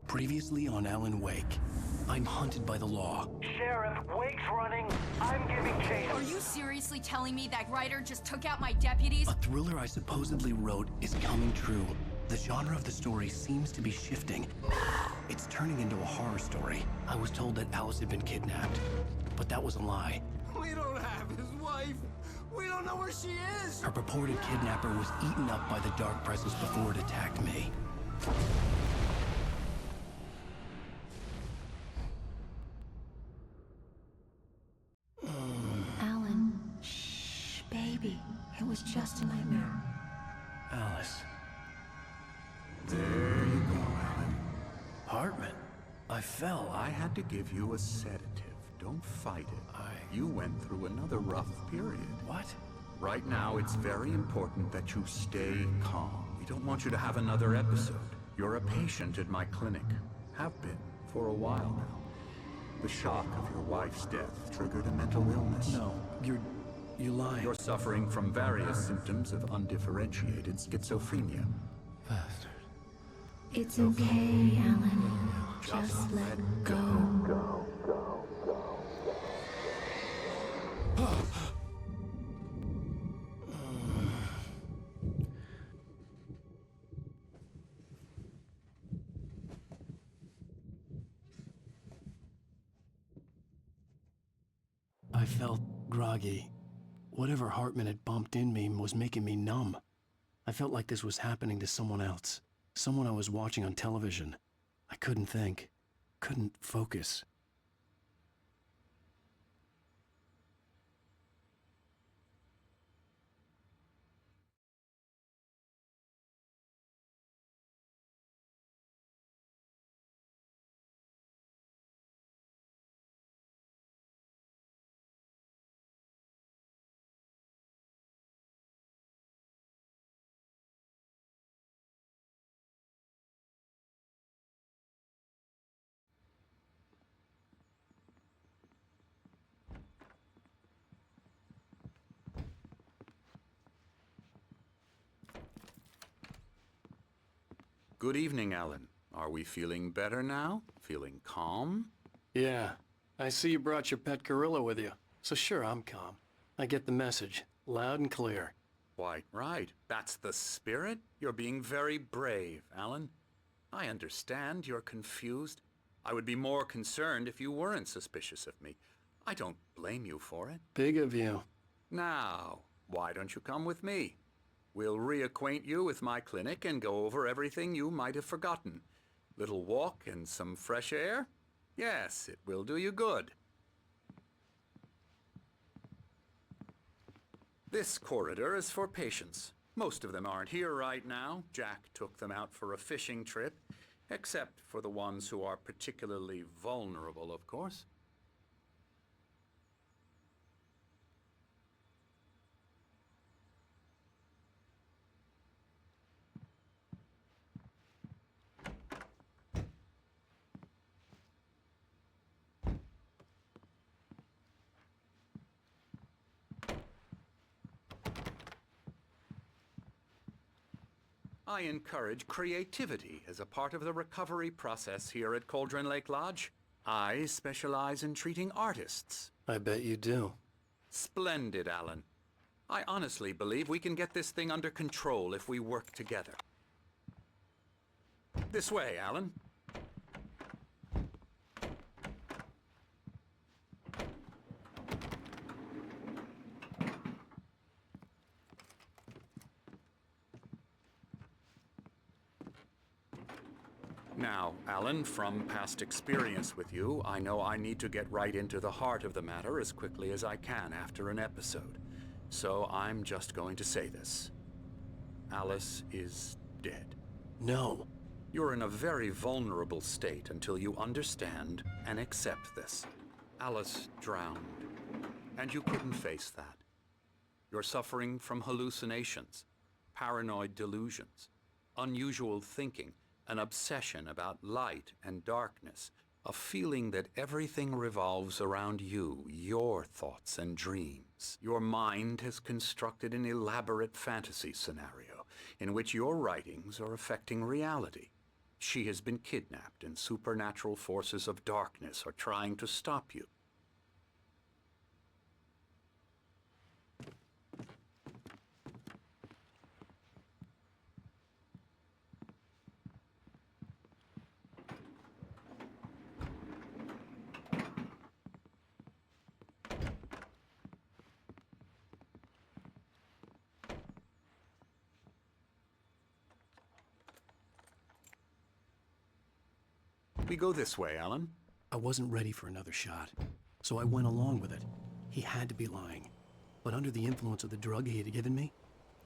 Previously on Alan Wake, I'm hunted by the law. Sheriff, Wake's running. I'm giving chase. Are you seriously telling me that Ryder just took out my deputies? A thriller I supposedly wrote is coming true. The genre of the story seems to be shifting. It's turning into a horror story. I was told that Alice had been kidnapped, but that was a lie. We don't have his wife. We don't know where she is. Her purported kidnapper was eaten up by the dark presence before it attacked me. Alan, shh, baby. It was just a nightmare. Alice. There you go, Alan. Hartman. I fell. I had to give you a sedative. Don't fight it. You went through another rough period. What? Right now, it's very important that you stay calm. We don't want you to have another episode. You're a patient at my clinic. Have been for a while now. The shock of your wife's death triggered a mental illness. No, you're lying. You're suffering from various symptoms of undifferentiated schizophrenia. Bastard. It's okay, Alan. Just let go. I felt groggy. Whatever Hartman had bumped in me was making me numb. I felt like this was happening to someone else. Someone I was watching on television. I couldn't think. Couldn't focus. Good evening, Alan. Are we feeling better now? Feeling calm? Yeah. I see you brought your pet gorilla with you. So sure, I'm calm. I get the message. Loud and clear. Quite right. That's the spirit. You're being very brave, Alan. I understand you're confused. I would be more concerned if you weren't suspicious of me. I don't blame you for it. Big of you. Now, why don't you come with me? We'll reacquaint you with my clinic and go over everything you might have forgotten. Little walk and some fresh air? Yes, it will do you good. This corridor is for patients. Most of them aren't here right now. Jack took them out for a fishing trip, except for the ones who are particularly vulnerable, of course. I encourage creativity as a part of the recovery process here at Cauldron Lake Lodge. I specialize in treating artists. I bet you do. Splendid, Alan. I honestly believe we can get this thing under control if we work together. This way, Alan. Now, Alan, from past experience with you, I know I need to get right into the heart of the matter as quickly as I can after an episode. So I'm just going to say this. Alice is dead. No. You're in a very vulnerable state until you understand and accept this. Alice drowned, and you couldn't face that. You're suffering from hallucinations, paranoid delusions, unusual thinking, an obsession about light and darkness, A feeling that everything revolves around you, your thoughts and dreams. Your mind has constructed an elaborate fantasy scenario in which your writings are affecting reality. She has been kidnapped and supernatural forces of darkness are trying to stop you. We go this way, Alan. I wasn't ready for another shot, so I went along with it. He had to be lying. But under the influence of the drug he had given me,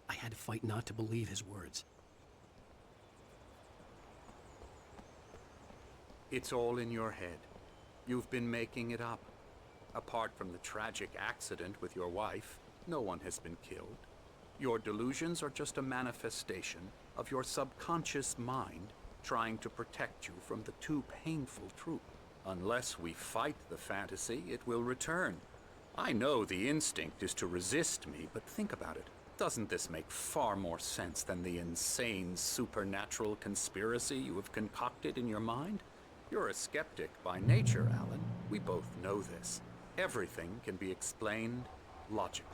I had to fight not to believe his words. It's all in your head. You've been making it up. Apart from the tragic accident with your wife, no one has been killed. Your delusions are just a manifestation of your subconscious mind trying to protect you from the too painful truth. Unless we fight the fantasy, it will return. I know the instinct is to resist me, but think about it. Doesn't this make far more sense than the insane supernatural conspiracy you have concocted in your mind? You're a skeptic by nature, Alan. We both know this. Everything can be explained logically.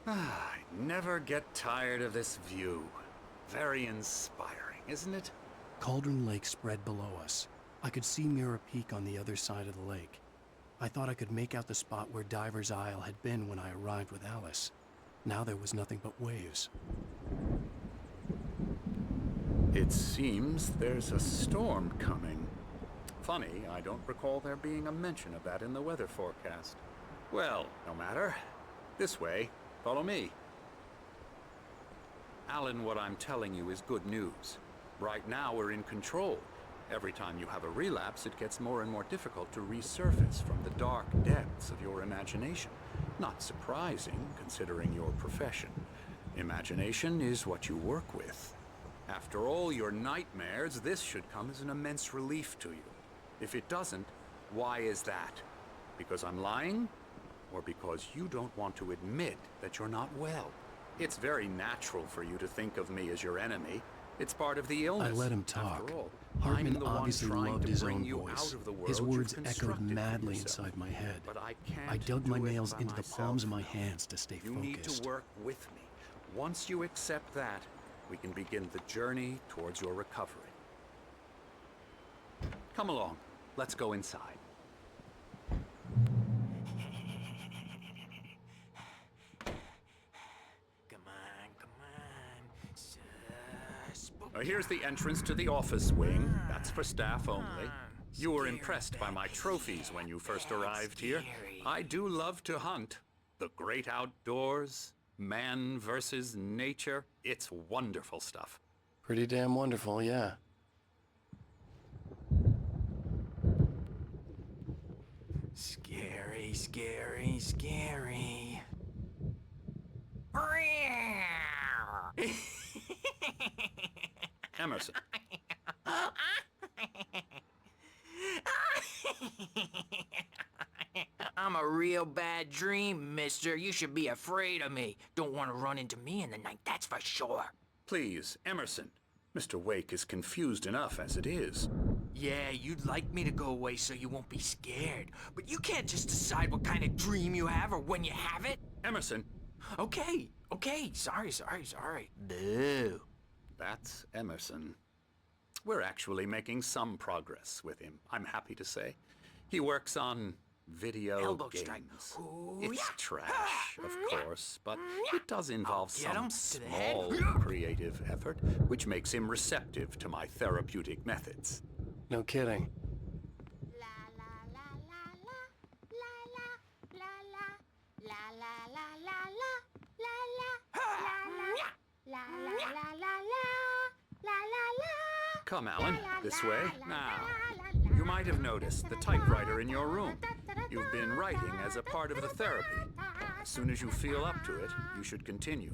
I never get tired of this view. Very inspiring, isn't it? Cauldron Lake spread below us. I could see Mirror Peak on the other side of the lake. I thought I could make out the spot where Diver's Isle had been when I arrived with Alice. Now there was nothing but waves. It seems there's a storm coming. Funny, I don't recall there being a mention of that in the weather forecast. Well, no matter. This way. Follow me. Alan, what I'm telling you is good news. Right now we're in control. Every time you have a relapse, it gets more and more difficult to resurface from the dark depths of your imagination. Not surprising, considering your profession. Imagination is what you work with. After all your nightmares, this should come as an immense relief to you. If it doesn't, why is that? Because I'm lying? Or because you don't want to admit that you're not well? It's very natural for you to think of me as your enemy. It's part of the illness. I let him talk. After all, Hartman I'm the obviously one trying loved to his bring own you voice. out of the world His words you've echoed constructed for madly yourself. inside my head. But I can't I dug my do it nails by into the myself. palms of my hands to stay You focused. need to work with me. Once you accept that, we can begin the journey towards your recovery. Come along. Let's go inside. Here's the entrance to the office wing. That's for staff only. You were impressed by my trophies when you first arrived here. I do love to hunt. The great outdoors, man versus nature. It's wonderful stuff. Pretty damn wonderful, yeah. Scary, scary, scary. Emerson. I'm a real bad dream, mister. You should be afraid of me. Don't want to run into me in the night, that's for sure. Please, Emerson. Mr. Wake is confused enough as it is. Yeah, you'd like me to go away so you won't be scared. But you can't just decide what kind of dream you have or when you have it. Emerson. Okay, sorry. Boo. That's Emerson. We're actually making some progress with him, I'm happy to say. He works on video Elbow games. strike. Ooh, It's yeah. trash, of course, but it does involve I'll get him some to the head. small creative effort, which makes him receptive to my therapeutic methods. No kidding. La la la la la la la la la la la la la la la la la la Come, Alan, this way. Now, you might have noticed the typewriter in your room. You've been writing as a part of the therapy. As soon as you feel up to it, you should continue.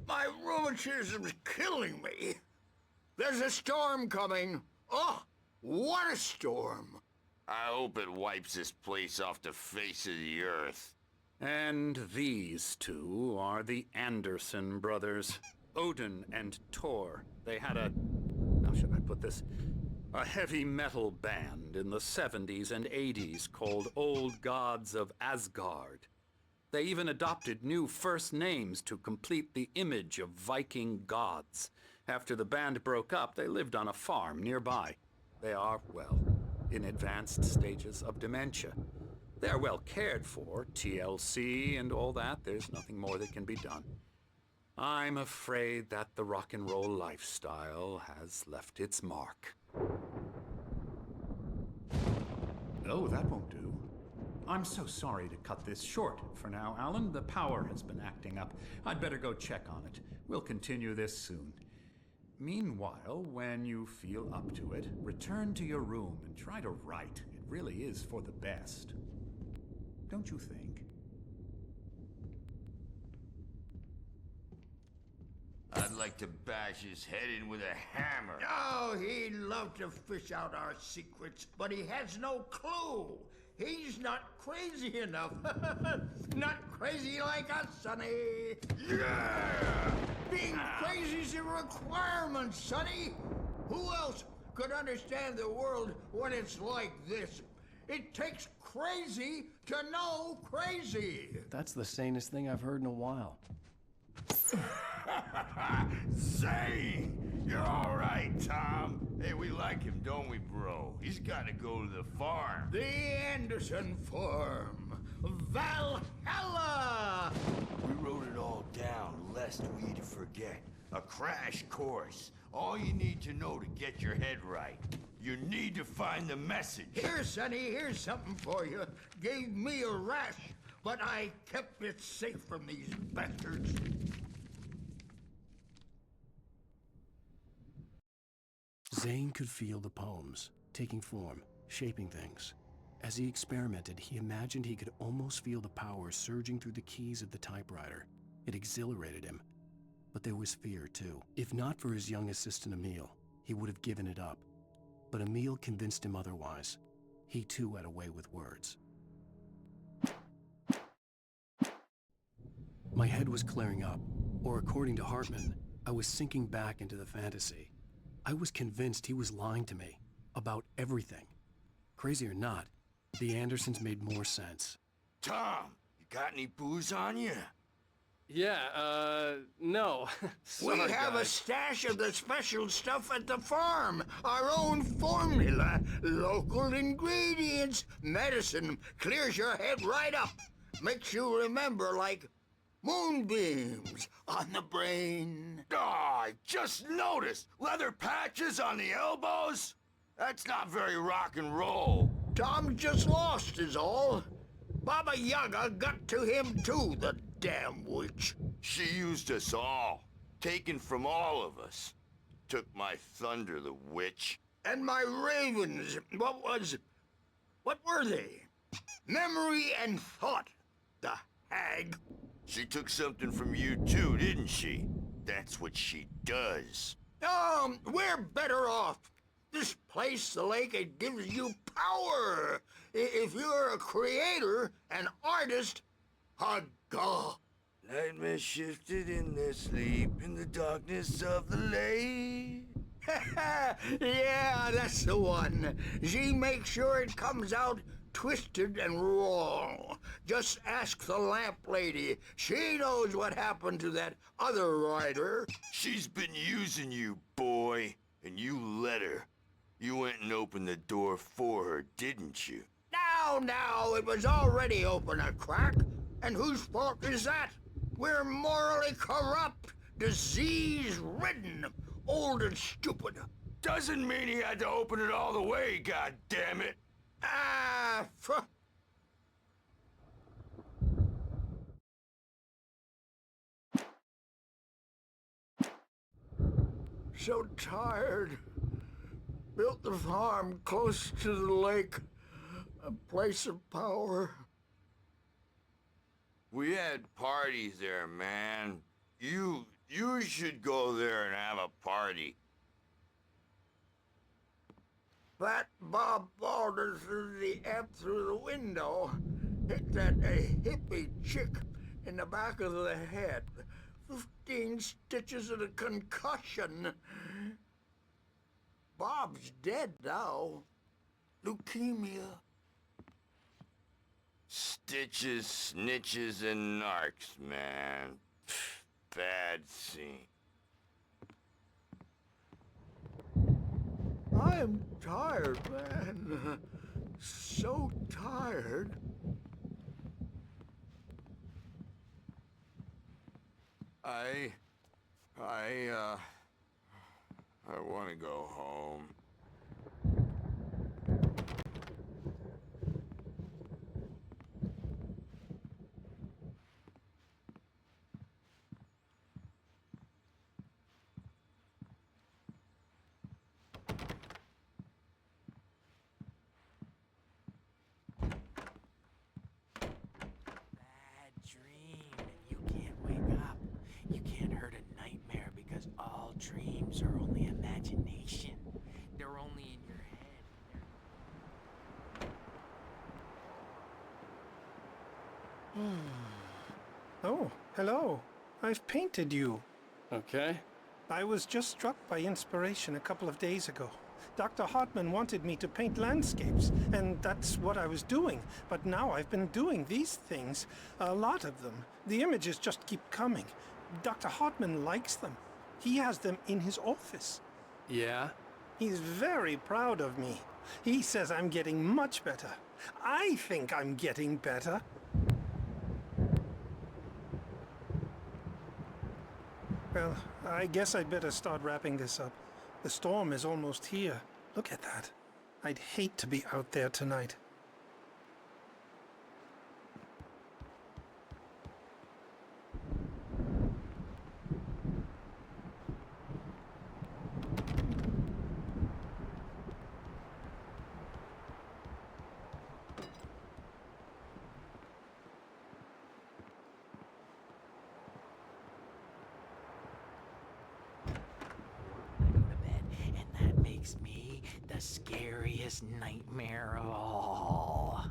My rheumatism's killing me. There's a storm coming. Oh, what a storm. I hope it wipes this place off the face of the earth. And these two are the Anderson brothers, Odin and Thor. They had how should I put this? A heavy metal band in the 70s and 80s called Old Gods of Asgard. They even adopted new first names to complete the image of Viking gods. After the band broke up, they lived on a farm nearby. They are, well, in advanced stages of dementia. They are well cared for, TLC and all that. There's nothing more that can be done. I'm afraid that the rock and roll lifestyle has left its mark. Oh, that won't do. I'm so sorry to cut this short for now, Alan. The power has been acting up. I'd better go check on it. We'll continue this soon. Meanwhile, when you feel up to it, return to your room and try to write. It really is for the best. Don't you think? I'd like to bash his head in with a hammer. Oh, he'd love to fish out our secrets, but he has no clue. He's not crazy enough. Not crazy like us, Sonny. Yeah! Being crazy's a requirement, Sonny. Who else could understand the world when it's like this? It takes crazy to know crazy. That's the sanest thing I've heard in a while. Zane! You're all right, Tom. Hey, we like him, don't we, bro? He's got to go to the farm. The Anderson Farm. Valhalla! We wrote it all down, lest we forget. A crash course. All you need to know to get your head right. You need to find the message. Here, Sonny, here's something for you. Gave me a rash, but I kept it safe from these bastards. Zane could feel the poems, taking form, shaping things. As he experimented, he imagined he could almost feel the power surging through the keys of the typewriter. It exhilarated him. But there was fear, too. If not for his young assistant Emil, he would have given it up. But Emil convinced him otherwise. He too had a way with words. My head was clearing up, or according to Hartman, I was sinking back into the fantasy. I was convinced he was lying to me about everything. Crazy or not, the Andersons made more sense. Tom, you got any booze on you? Yeah, no. We have a stash of the special stuff at the farm. Our own formula. Local ingredients. Medicine clears your head right up. Makes you remember like moonbeams on the brain. Oh, I just noticed. Leather patches on the elbows? That's not very rock and roll. Tom just lost is all. Baba Yaga got to him too, the damn witch. She used us all. Taken from all of us. Took my thunder, the witch. And my ravens, what were they? Memory and thought, the hag. She took something from you too, didn't she? That's what she does. We're better off. This place, the lake, it gives you power. If you're a creator, an artist, a god. Nightmare shifted in their sleep in the darkness of the lake. Yeah, that's the one. She makes sure it comes out twisted and raw. Just ask the lamp lady. She knows what happened to that other rider. She's been using you, boy, and you let her. You went and opened the door for her, didn't you? Now, it was already open a crack. And whose fault is that? We're morally corrupt, disease-ridden, old and stupid. Doesn't mean he had to open it all the way, goddammit. Ah, so tired. Built the farm close to the lake, a place of power. We had parties there, man. You should go there and have a party. That Bob Balder threw the amp through the window, hit that hippie chick in the back of the head. 15 stitches and a concussion. Bob's dead now. Leukemia. Stitches, snitches, and narcs, man. Bad scene. I am tired, man. So tired. I want to go home. Dreams are only imagination. They're only in your head. Oh, hello. I've painted you. Okay. I was just struck by inspiration a couple of days ago. Dr. Hartman wanted me to paint landscapes, and that's what I was doing. But now I've been doing these things, a lot of them. The images just keep coming. Dr. Hartman likes them. He has them in his office. Yeah? He's very proud of me. He says I'm getting much better. I think I'm getting better. Well, I guess I'd better start wrapping this up. The storm is almost here. Look at that. I'd hate to be out there tonight. Me the scariest nightmare of all.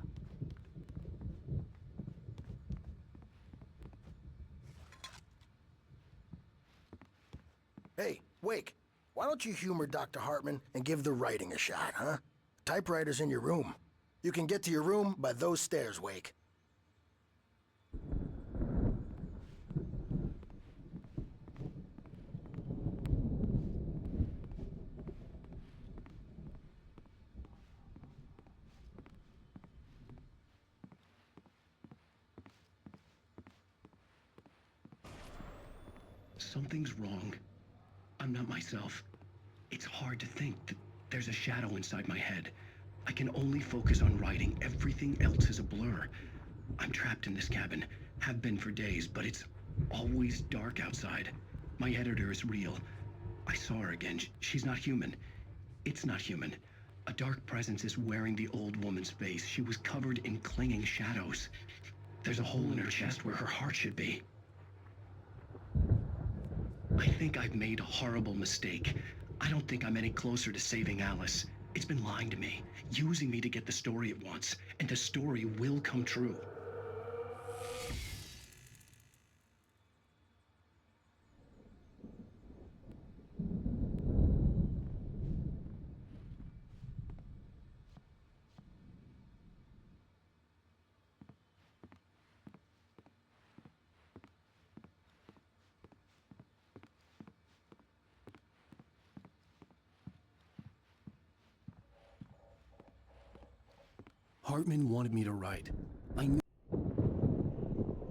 Hey, Wake, why don't you humor Dr. Hartman and give the writing a shot, huh? Typewriter's in your room. You can get to your room by those stairs, Wake. Something's wrong. I'm not myself. It's hard to think that there's a shadow inside my head. I can only focus on writing. Everything else is a blur. I'm trapped in this cabin. Have been for days, but it's always dark outside. My editor is real. I saw her again. She's not human. It's not human. A dark presence is wearing the old woman's face. She was covered in clinging shadows. There's a hole in her chest where her heart should be. I think I've made a horrible mistake. I don't think I'm any closer to saving Alice. It's been lying to me, using me to get the story it wants, and the story will come true. Hartman wanted me to write. I knew.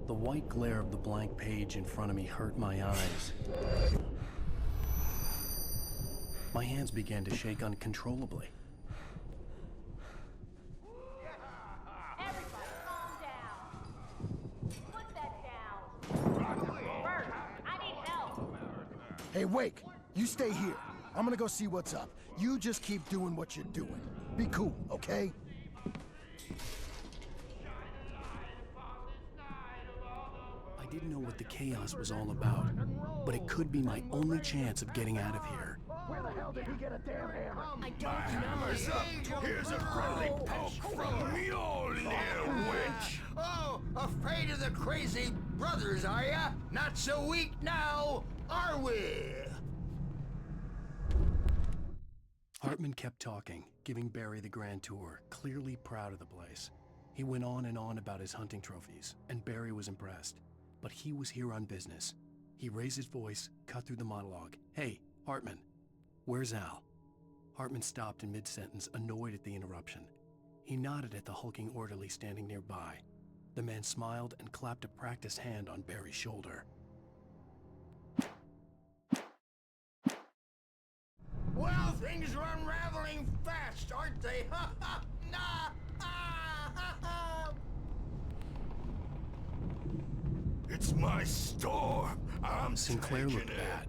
The white glare of the blank page in front of me hurt my eyes. My hands began to shake uncontrollably. Everybody, calm down. Put that down. Bert, I need help. Hey, Wake, you stay here. I'm gonna go see what's up. You just keep doing what you're doing. Be cool, okay? I didn't know what the chaos was all about, but it could be my only chance of getting out of here. Where the hell did he get a damn hammer? I don't know. Hammer's up. Here's a friendly poke from Mjolnir, wench. Oh, afraid of the crazy brothers, are ya? Not so weak now, are we? Hartman kept talking, giving Barry the grand tour, clearly proud of the place. He went on and on about his hunting trophies, and Barry was impressed. But he was here on business. He raised his voice, cut through the monologue. Hey, Hartman, where's Al? Hartman stopped in mid-sentence, annoyed at the interruption. He nodded at the hulking orderly standing nearby. The man smiled and clapped a practiced hand on Barry's shoulder. Well, things are unraveling fast, aren't they? Ha ha! Nah! Ha ha ha! It's my store. I'm Sinclair taking looked it. bad.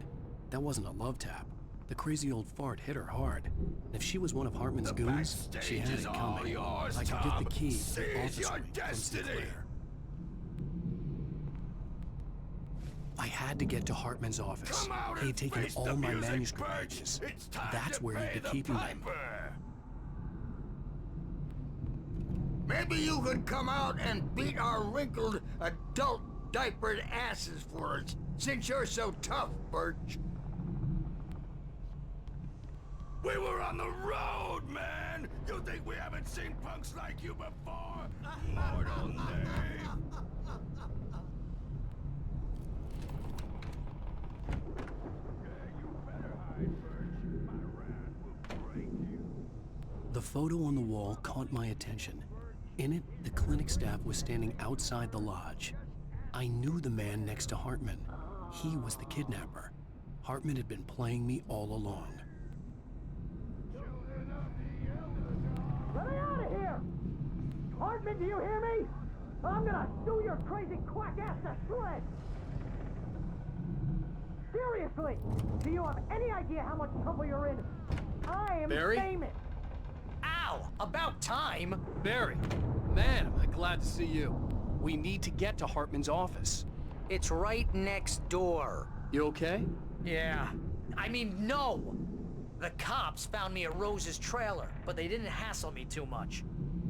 That wasn't a love tap. The crazy old fart hit her hard. And if she was one of Hartman's The goons, she had backstage is it all coming. yours, I could get the Tom. key to the Seize office your suite from destiny. Sinclair. I had to get to Hartman's office. Come out He had and taken face all the my music, manuscript Birch. pages. It's time That's to where pay he'd be the keeping them. piper. Maybe you could come out and beat our wrinkled, adult diapered asses for us, since you're so tough, Birch. We were on the road, man! You think we haven't seen punks like you before? Mortal name! The photo on the wall caught my attention. In it, the clinic staff was standing outside the lodge. I knew the man next to Hartman. He was the kidnapper. Hartman had been playing me all along. Let me out of here! Hartman, do you hear me? I'm gonna sue your crazy quack ass to shreds! Seriously! Do you have any idea how much trouble you're in? I am Barry? famous! Ow! About time! Barry, man, am I glad to see you. We need to get to Hartman's office. It's right next door. You okay? Yeah. I mean, no! The cops found me at Rose's trailer, but they didn't hassle me too much.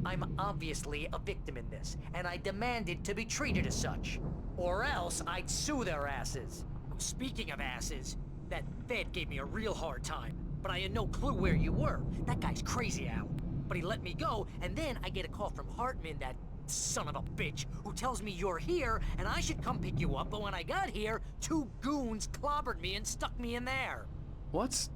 I'm obviously a victim in this, and I demanded to be treated as such. Or else I'd sue their asses. Speaking of asses, that Fed gave me a real hard time, but I had no clue where you were. That guy's crazy, Al. But he let me go, and then I get a call from Hartman, that son of a bitch, who tells me you're here, and I should come pick you up, but when I got here, 2 goons clobbered me and stuck me in there. What's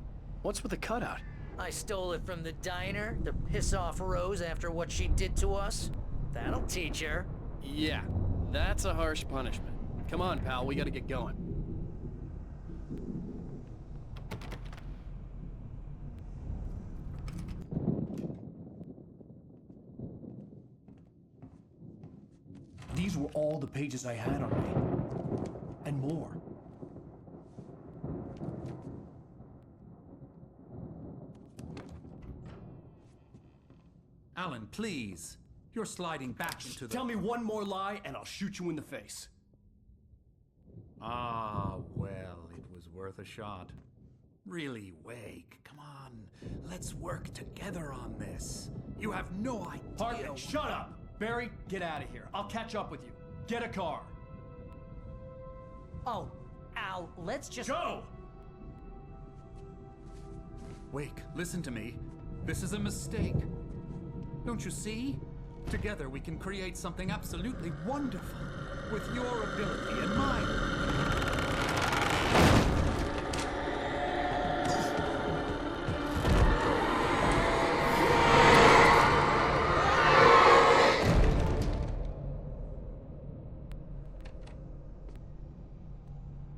with the cutout? I stole it from the diner to piss off Rose after what she did to us. That'll teach her. Yeah, that's a harsh punishment. Come on, pal, we gotta get going. These were all the pages I had on me. And more. Alan, please. You're sliding back into the... Tell me one more lie and I'll shoot you in the face. Ah, well, it was worth a shot. Really, Wake, come on. Let's work together on this. You have no idea... Hartman, shut up! Barry, get out of here. I'll catch up with you. Get a car. Oh, Al, let's just... Go! Wake, listen to me. This is a mistake. Don't you see? Together we can create something absolutely wonderful. With your ability and mine.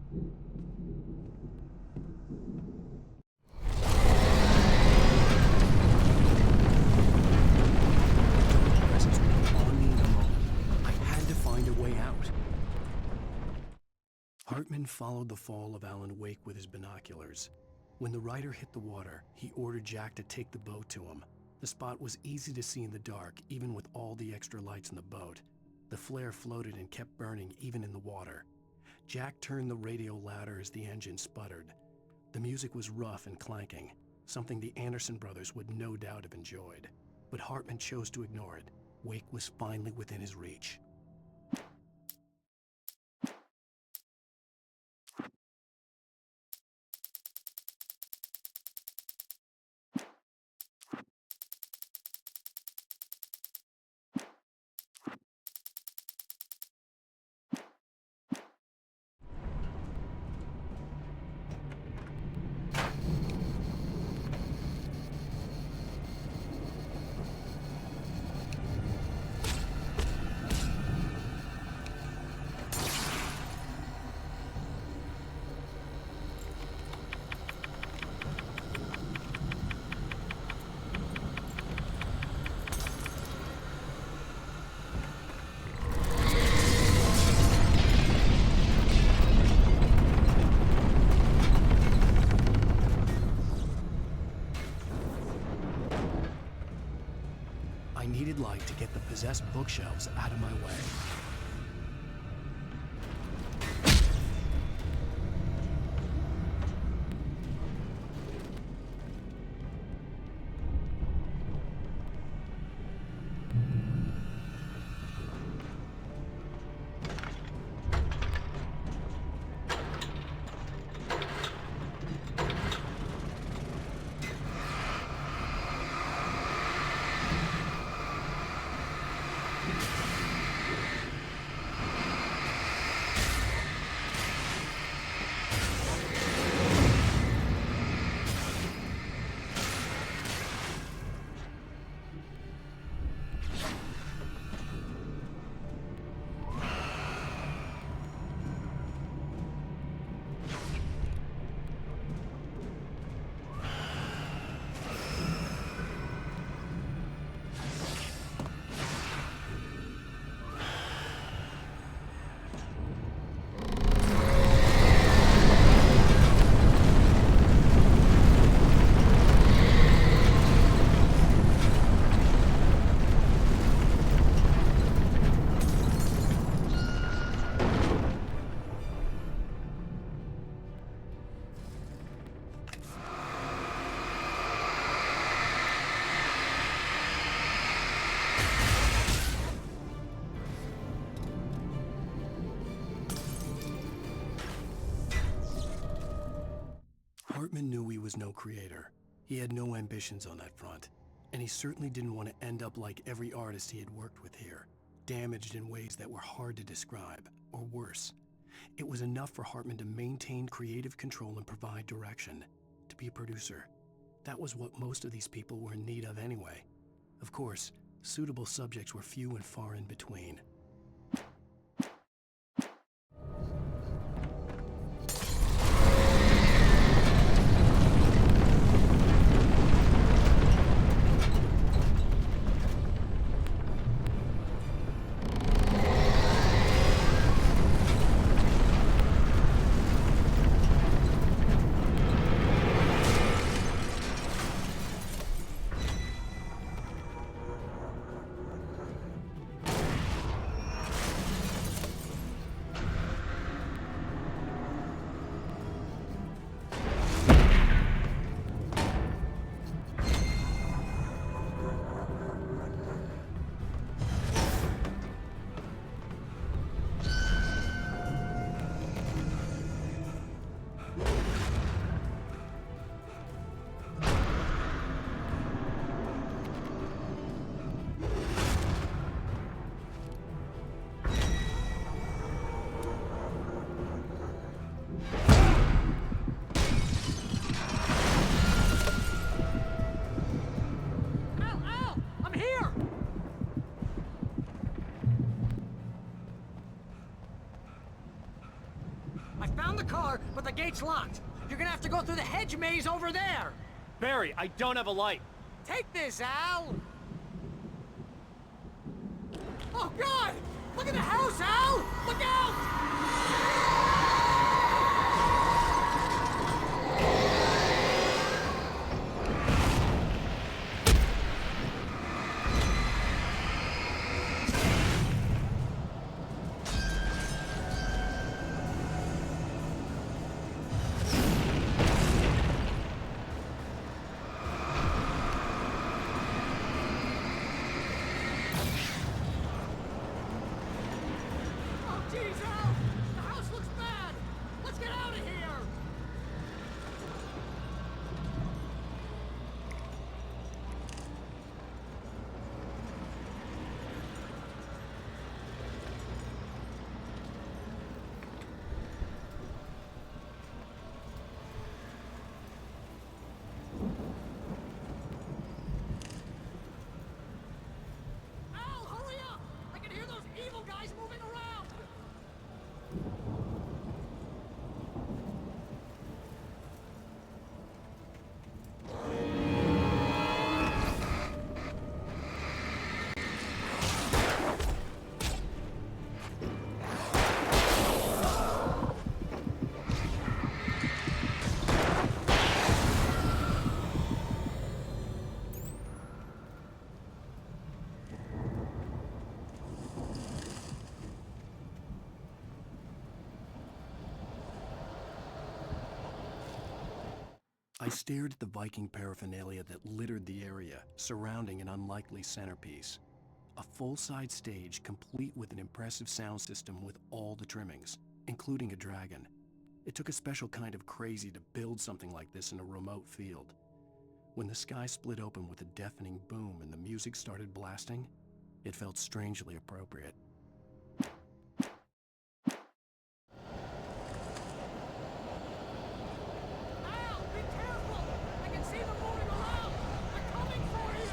Presence would be on me in a moment. I had to find a way out. Hartman followed the fall of Alan Wake with his binoculars. When the rider hit the water, he ordered Jack to take the boat to him. The spot was easy to see in the dark, even with all the extra lights in the boat. The flare floated and kept burning even in the water. Jack turned the radio louder as the engine sputtered. The music was rough and clanking, something the Anderson brothers would no doubt have enjoyed. But Hartman chose to ignore it. Wake was finally within his reach. I needed light to get the possessed bookshelves out of my way. Hartman knew he was no creator. He had no ambitions on that front, and he certainly didn't want to end up like every artist he had worked with here, damaged in ways that were hard to describe, or worse. It was enough for Hartman to maintain creative control and provide direction, to be a producer. That was what most of these people were in need of anyway. Of course, suitable subjects were few and far in between. found the car, but the gate's locked. You're gonna have to go through the hedge maze over there. Barry, I don't have a light. Take this, Al! Oh, God! Look at the house, Al! Look out! Oh, jeez, Al! The house looks bad! Let's get out of here! Al, hurry up! I can hear those evil guys moving around! I stared at the Viking paraphernalia that littered the area, surrounding an unlikely centerpiece. A full-size stage complete with an impressive sound system with all the trimmings, including a dragon. It took a special kind of crazy to build something like this in a remote field. When the sky split open with a deafening boom and the music started blasting, it felt strangely appropriate. Al, be careful! I can see them moving around! They're coming for you!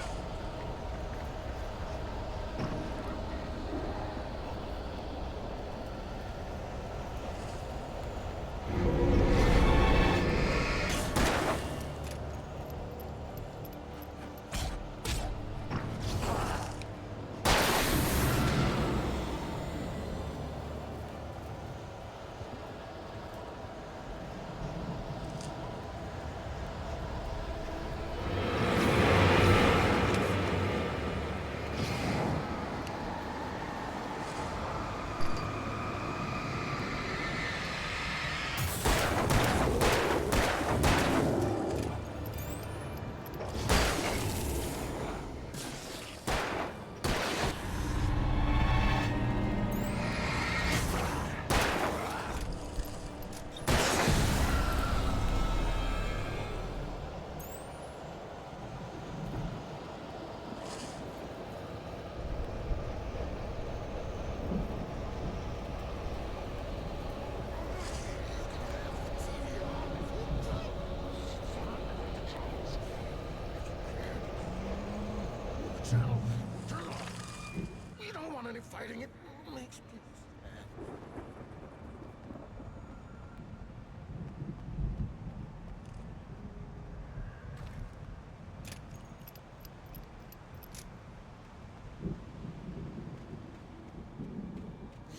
We don't want any fighting. It makes people sad.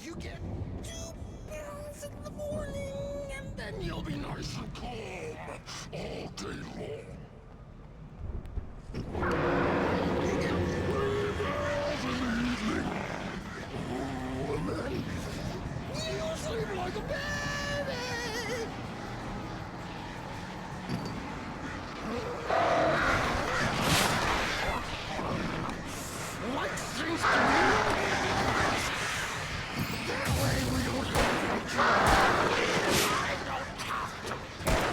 You get 2 pounds in the morning, and then you'll be nice and calm all day long. You get 3 barrels in the evening. Oh, and then you sleep like a baby. Like things to do. That way we don't have to try. I don't have to pay.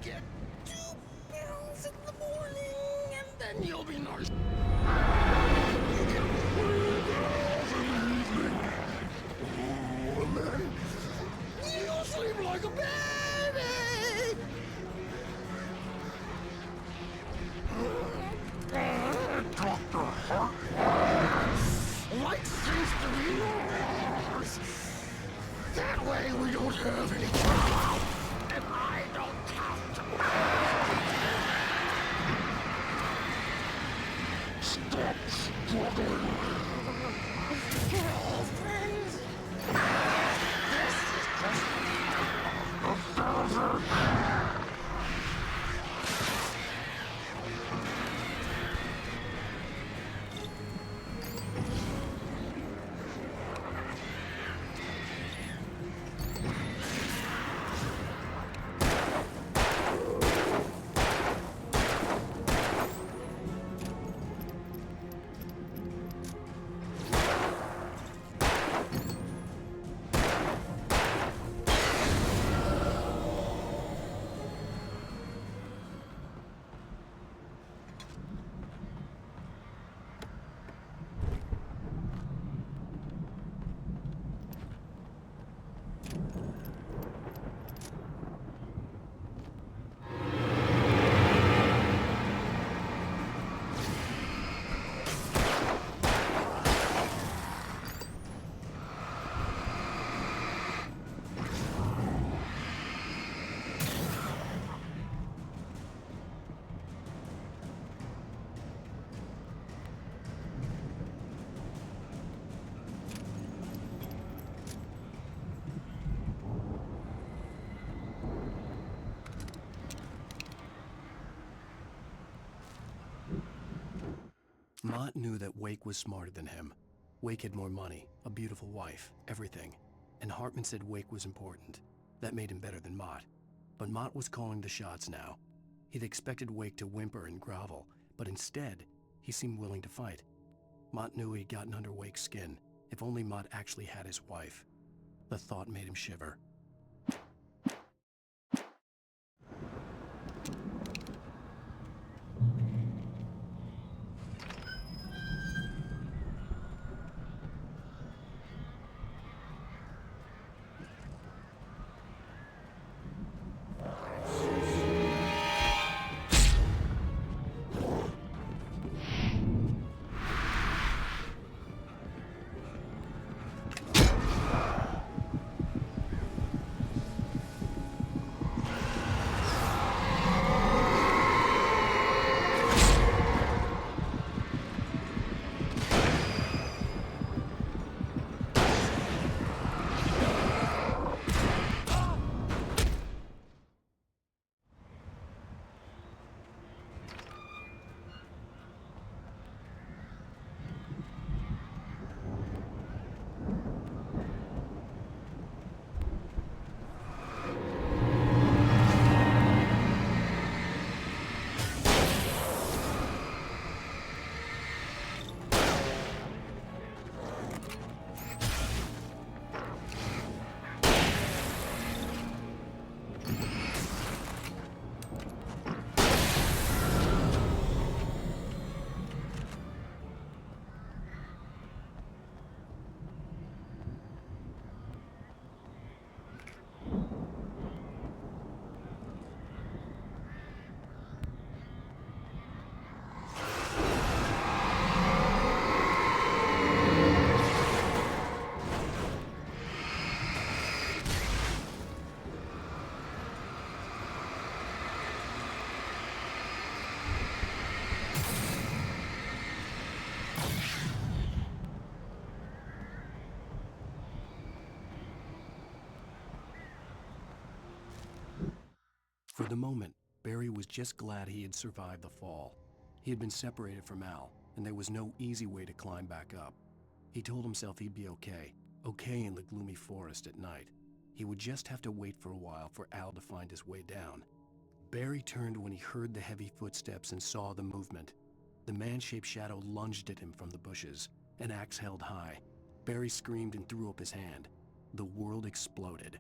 get 2 pills in the morning, and then you'll be nice. You get 3 pills in the evening. Oh, and then you'll sleep like a baby. Dr. Hartman, light seems to be yours. That way we don't have any trouble, and I don't have to stop struggling. Oh, friends, this is just a thousand. Mott knew that Wake was smarter than him. Wake had more money, a beautiful wife, everything. And Hartman said Wake was important. That made him better than Mott. But Mott was calling the shots now. He'd expected Wake to whimper and grovel, but instead, he seemed willing to fight. Mott knew he'd gotten under Wake's skin. If only Mott actually had his wife. The thought made him shiver. For the moment, Barry was just glad he had survived the fall. He had been separated from Al, and there was no easy way to climb back up. He told himself he'd be okay in the gloomy forest at night. He would just have to wait for a while for Al to find his way down. Barry turned when he heard the heavy footsteps and saw the movement. The man-shaped shadow lunged at him from the bushes, an axe held high. Barry screamed and threw up his hand. The world exploded.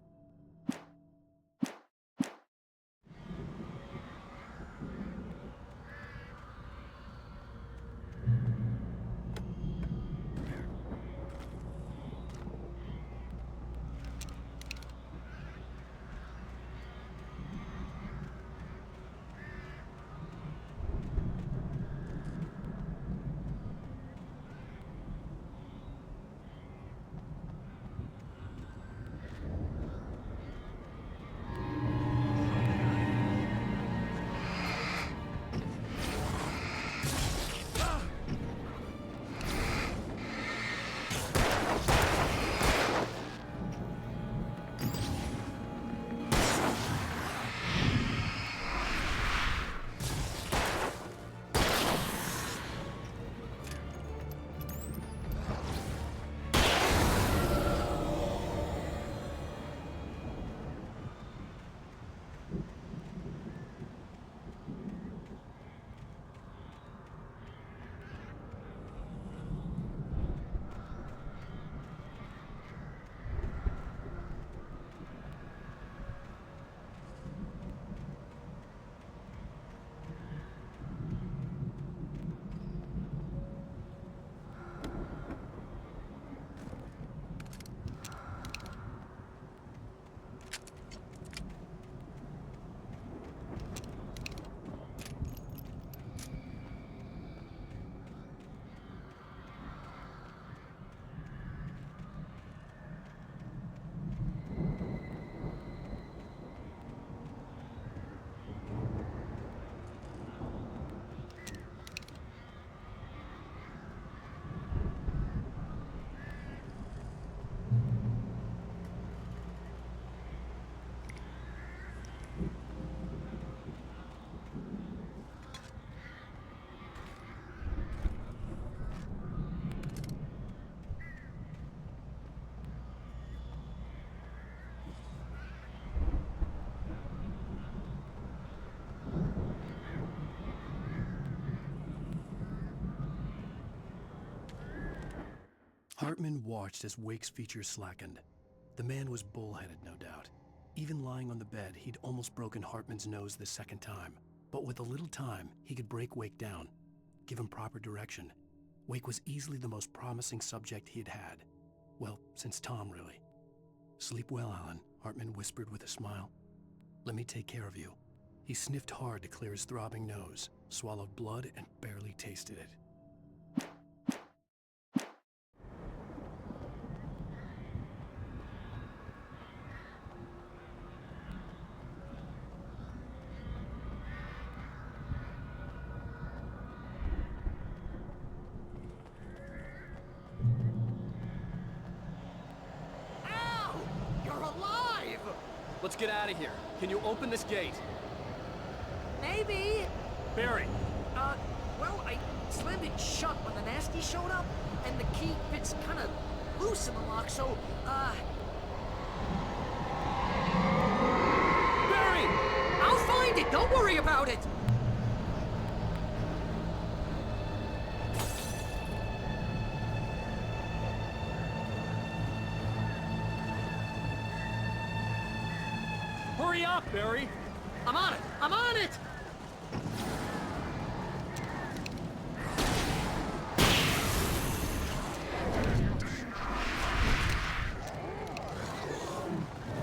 Hartman watched as Wake's features slackened. The man was bullheaded, no doubt. Even lying on the bed, he'd almost broken Hartman's nose the second time. But with a little time, he could break Wake down, give him proper direction. Wake was easily the most promising subject he'd had. Well, since Tom, really. Sleep well, Alan, Hartman whispered with a smile. Let me take care of you. He sniffed hard to clear his throbbing nose, swallowed blood, and barely tasted it. Let's get out of here. Can you open this gate? Maybe. Barry! Well, I slammed it shut when the nasty showed up, and the key fits kind of loose in the lock, so, Barry! I'll find it! Don't worry about it! Hurry up, Barry! I'm on it! I'm on it!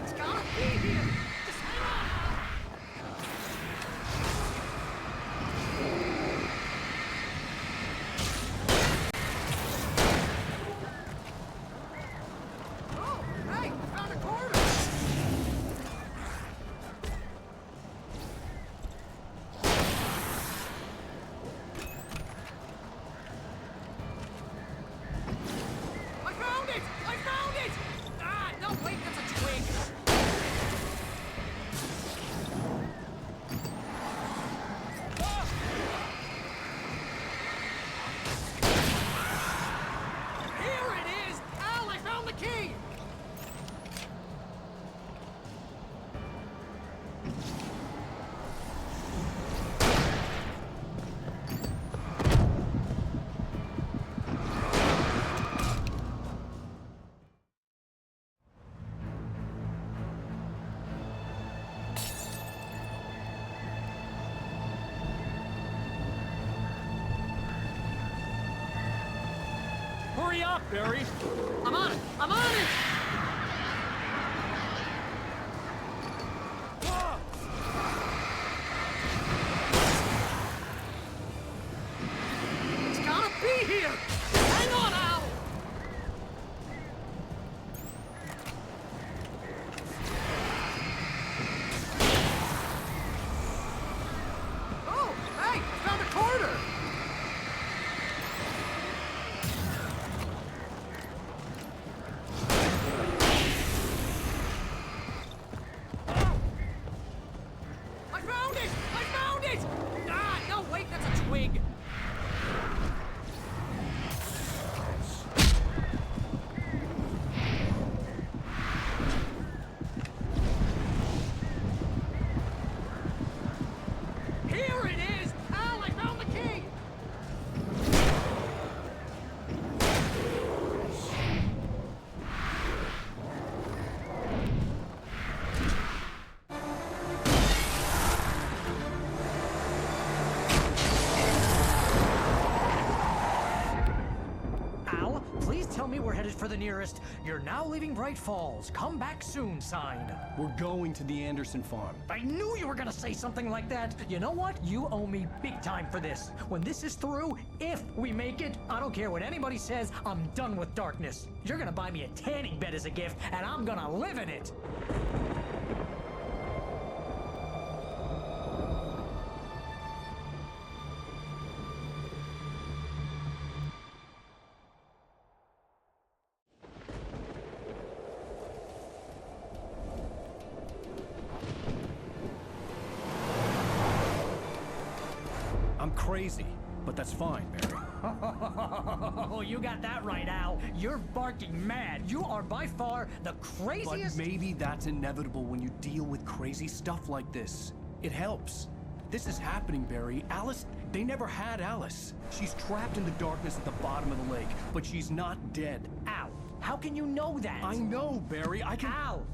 It's gotta be here! Just hang on! Oh, hey! I found a corner! Hurry up, Barry! I'm on it! I'm on it! It's gotta be here! Hang on, Al! Oh, hey! I found a corner! We're headed for the nearest "You're now leaving Bright Falls. Come back soon" sign. We're going to the Anderson farm. I knew you were gonna say something like that. You know what? You owe me big time for this. When this is through, if we make it, I don't care what anybody says, I'm done with darkness. You're gonna buy me a tanning bed as a gift, and I'm gonna live in it. I'm crazy, but that's fine, Barry. Oh, you got that right, Al. You're barking mad. You are by far the craziest— But maybe that's inevitable when you deal with crazy stuff like this. It helps. This is happening, Barry. Alice They never had Alice. She's trapped in the darkness at the bottom of the lake, but she's not dead. Al, how can you know that? I know, Barry. I can... Al,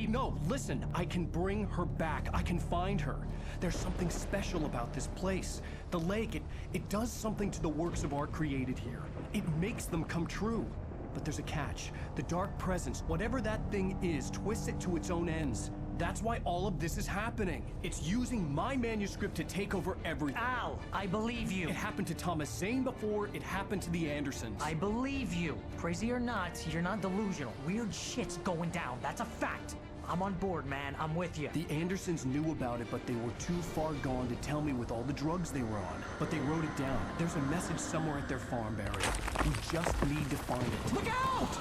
No, listen. I can bring her back. I can find her. There's something special about this place. The lake, it does something to the works of art created here. It makes them come true. But there's a catch. The dark presence, whatever that thing is, twists it to its own ends. That's why all of this is happening. It's using my manuscript to take over everything. Al, I believe you. It happened to Thomas Zane before it happened to the Andersons. I believe you. Crazy or not, you're not delusional. Weird shit's going down. That's a fact. I'm on board, man. I'm with you. The Andersons knew about it, but they were too far gone to tell me with all the drugs they were on. But they wrote it down. There's a message somewhere at their farm, Barry. We just need to find it. Look out!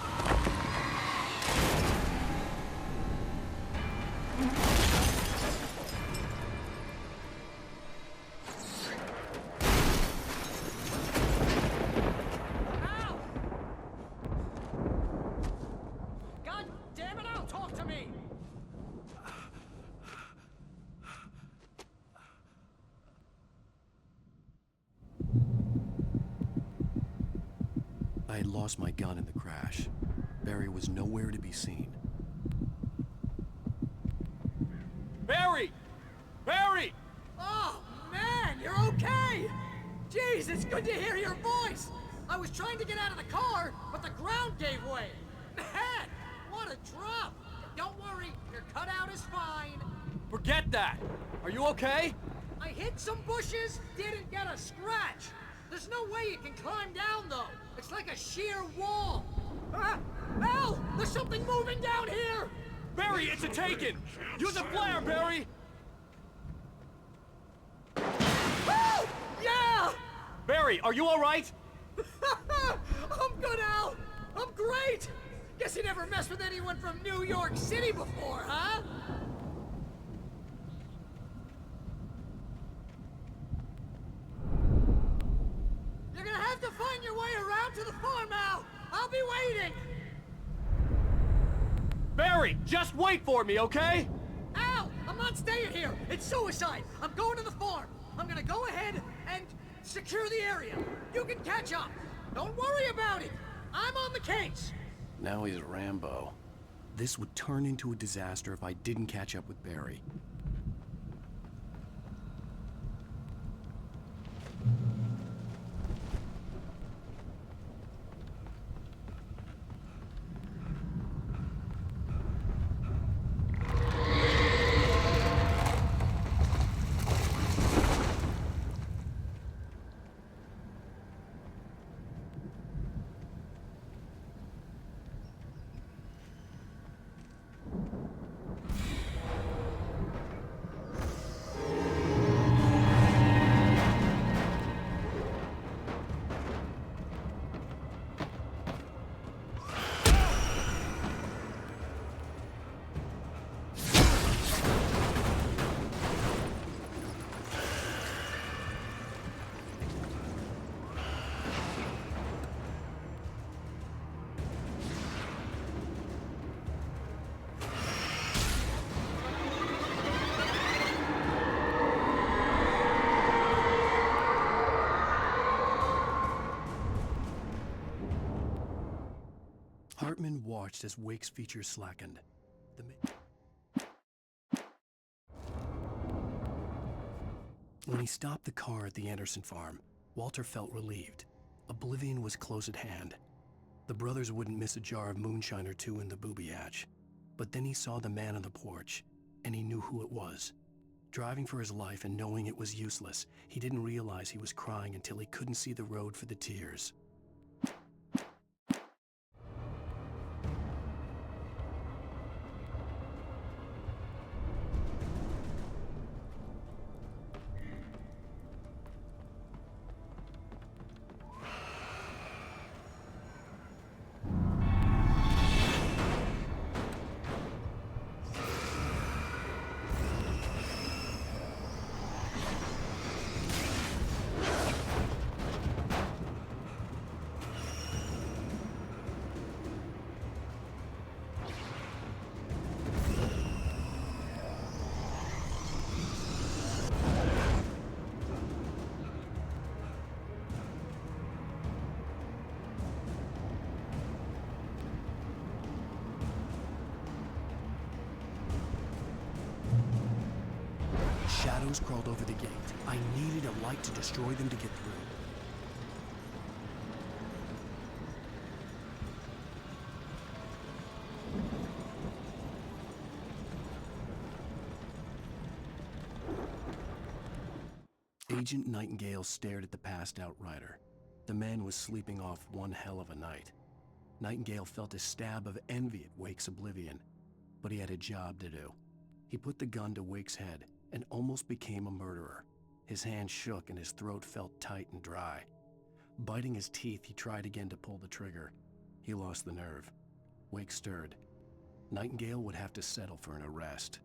God damn it, Al, talk to me! I had lost my gun in the crash. Barry was nowhere to be seen. Barry! Barry! Oh, man, you're okay! Jeez, it's good to hear your voice! I was trying to get out of the car, but the ground gave way! Man, what a drop! Don't worry, your cutout is fine. Forget that! Are you okay? I hit some bushes, didn't get a scratch. There's no way you can climb down, though. It's like a sheer wall. Al, there's something moving down here! Barry, it's a Taken! Use a flare, Barry! Oh, yeah! Barry, are you alright? I'm good, Al! I'm great! Guess you never messed with anyone from New York City before, huh? You're gonna have to find your way around to the farm, Al! I'll be waiting! Barry, just wait for me, okay? Al! I'm not staying here! It's suicide! I'm going to the farm! I'm gonna go ahead and secure the area. You can catch up. Don't worry about it. I'm on the case. Now he's Rambo. This would turn into a disaster if I didn't catch up with Barry. Hartman watched as Wake's features slackened. When he stopped the car at the Anderson farm, Walter felt relieved. Oblivion was close at hand. The brothers wouldn't miss a jar of moonshine or two in the booby hatch. But then he saw the man on the porch, and he knew who it was. Driving for his life and knowing it was useless, he didn't realize he was crying until he couldn't see the road for the tears. Shadows crawled over the gate. I needed a light to destroy them to get through. Agent Nightingale stared at the passed out rider. The man was sleeping off one hell of a night. Nightingale felt a stab of envy at Wake's oblivion, but he had a job to do. He put the gun to Wake's head and almost became a murderer. His hand shook and his throat felt tight and dry. Biting his teeth, he tried again to pull the trigger. He lost the nerve. Wake stirred. Nightingale would have to settle for an arrest.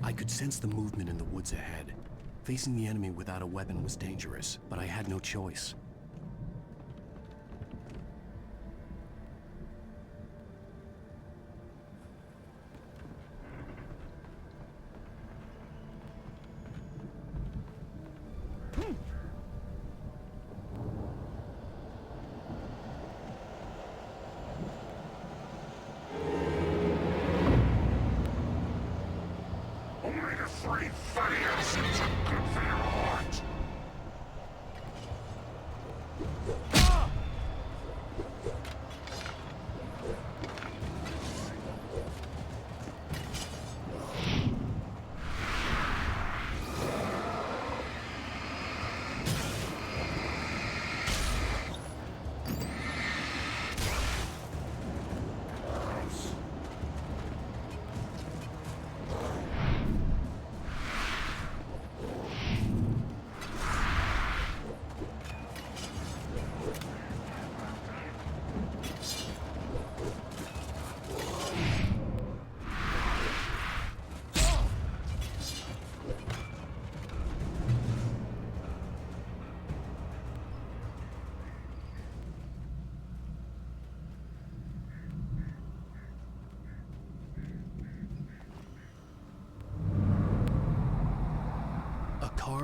I could sense the movement in the woods ahead. Facing the enemy without a weapon was dangerous, but I had no choice.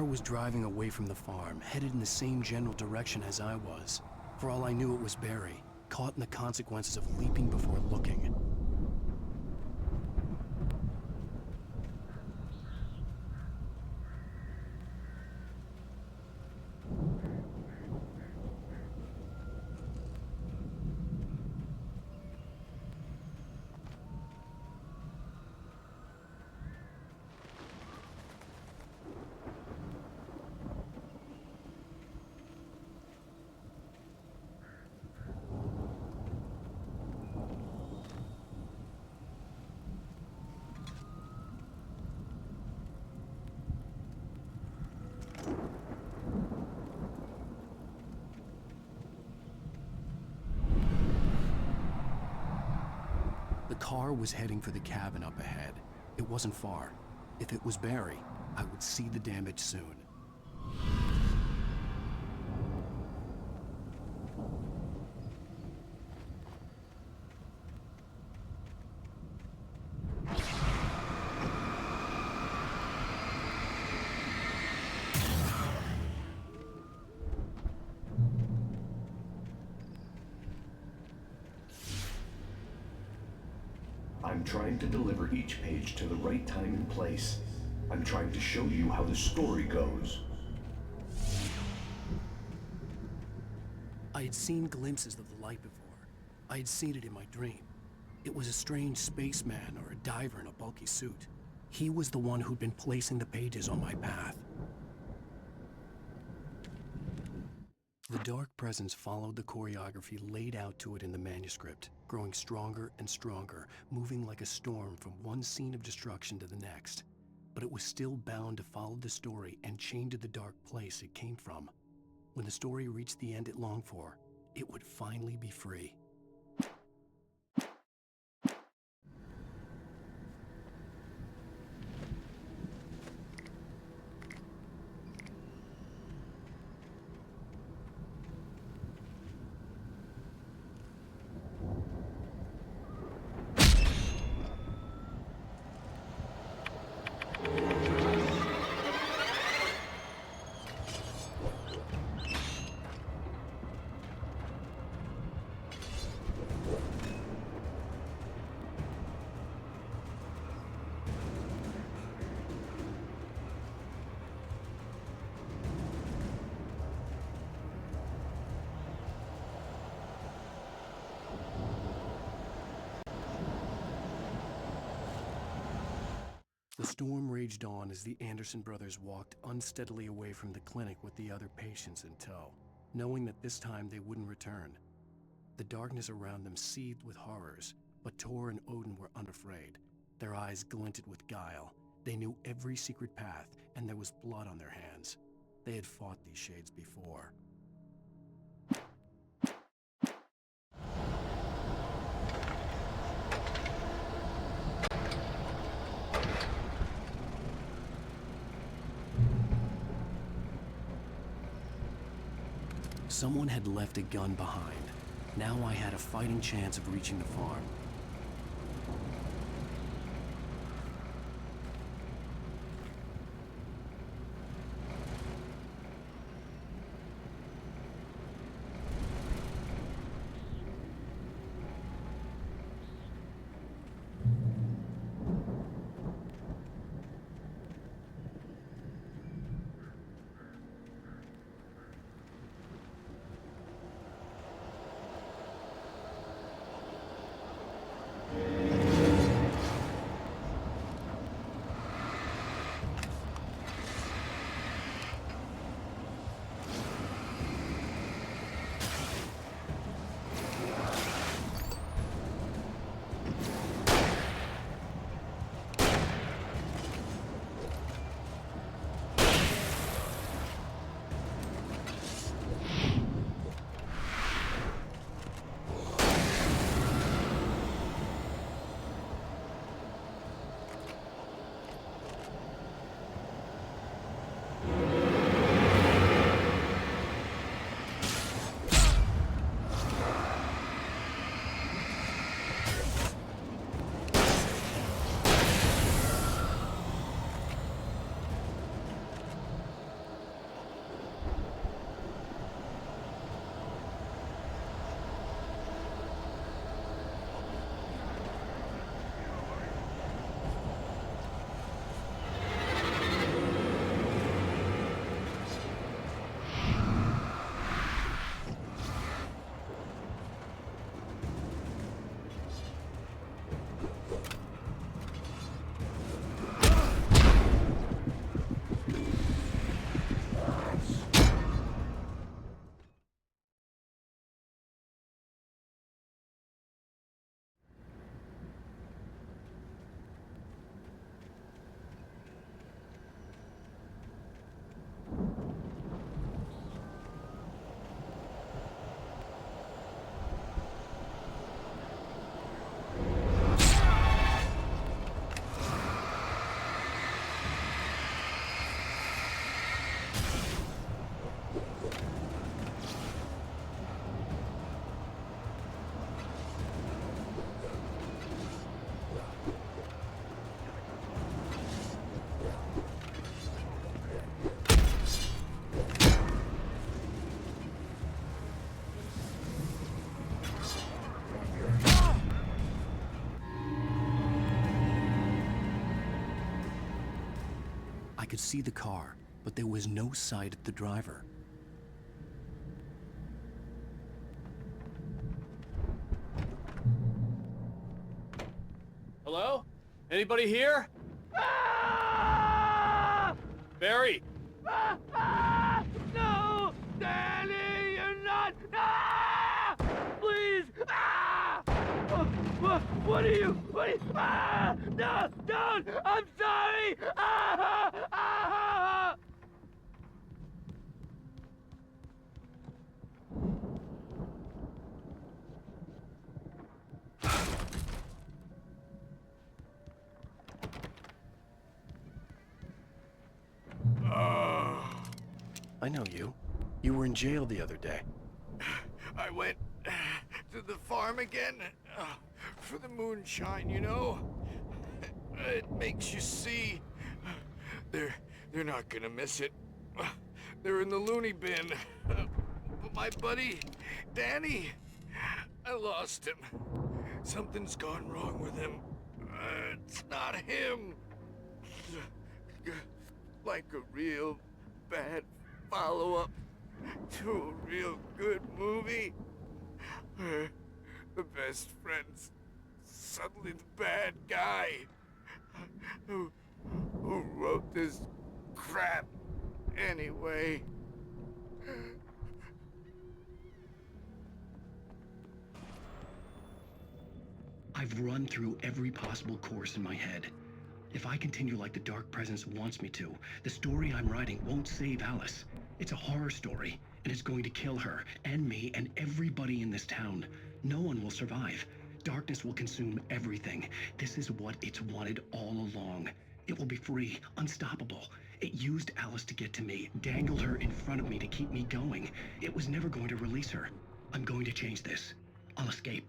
Was driving away from the farm, headed in the same general direction as I was. For all I knew, it was Barry, caught in the consequences of leaping before looking. The car was heading for the cabin up ahead. It wasn't far. If it was Barry, I would see the damage soon. I'm trying to deliver each page to the right time and place. I'm trying to show you how the story goes. I had seen glimpses of the light before. I had seen it in my dream. It was a strange spaceman or a diver in a bulky suit. He was the one who'd been placing the pages on my path. The dark presence followed the choreography laid out to it in the manuscript, growing stronger and stronger, moving like a storm from one scene of destruction to the next. But it was still bound to follow the story and chained to the dark place it came from. When the story reached the end it longed for, it would finally be free. The storm raged on as the Anderson brothers walked unsteadily away from the clinic with the other patients in tow, knowing that this time they wouldn't return. The darkness around them seethed with horrors, but Tor and Odin were unafraid. Their eyes glinted with guile. They knew every secret path, and there was blood on their hands. They had fought these shades before. Someone had left a gun behind. Now I had a fighting chance of reaching the farm. I could see the car, but there was no sight of the driver. Hello? Anybody here? Barry! No! Danny! What are you? Ah! No! Don't! I'm sorry! Ah! Ah! I know you. You were in jail the other day. I went to the farm again for the moonshine, you know? It makes you see. They're not gonna miss it. They're in the loony bin. But my buddy, Danny, I lost him. Something's gone wrong with him. It's not him. Like a real bad follow-up to a real good movie. The best friend's suddenly the bad guy who wrote this crap anyway. I've run through every possible course in my head. If I continue like the Dark Presence wants me to, the story I'm writing won't save Alice. It's a horror story, and it's going to kill her, and me, and everybody in this town. No one will survive. Darkness will consume everything. This is what it's wanted all along. It will be free, unstoppable. It used Alice to get to me, dangled her in front of me to keep me going. It was never going to release her. I'm going to change this. I'll escape.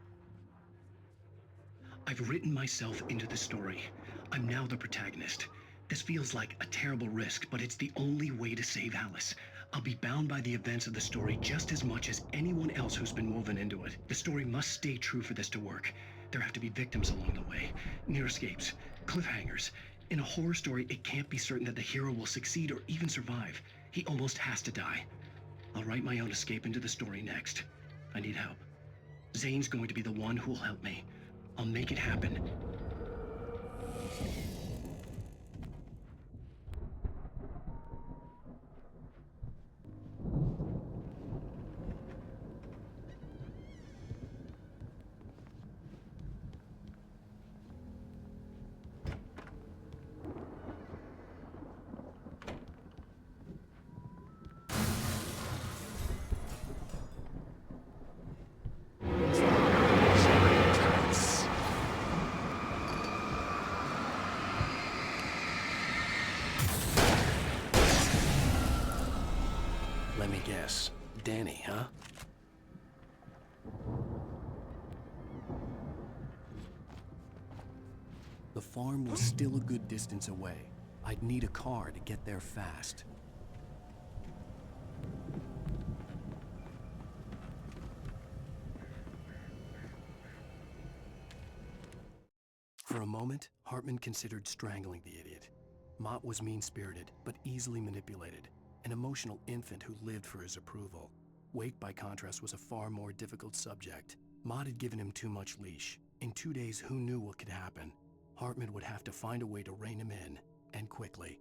I've written myself into the story. I'm now the protagonist. This feels like a terrible risk, but it's the only way to save Alice. I'll be bound by the events of the story just as much as anyone else who's been woven into it. The story must stay true for this to work. There have to be victims along the way, near escapes, cliffhangers. In a horror story, it can't be certain that the hero will succeed or even survive. He almost has to die. I'll write my own escape into the story next. I need help. Zane's going to be the one who'll help me. I'll make it happen. Let me guess. Danny, huh? The farm was still a good distance away. I'd need a car to get there fast. For a moment, Hartman considered strangling the idiot. Mott was mean-spirited, but easily manipulated. An emotional infant who lived for his approval. Wake, by contrast, was a far more difficult subject. Mott had given him too much leash. In 2 days, who knew what could happen? Hartman would have to find a way to rein him in, and quickly.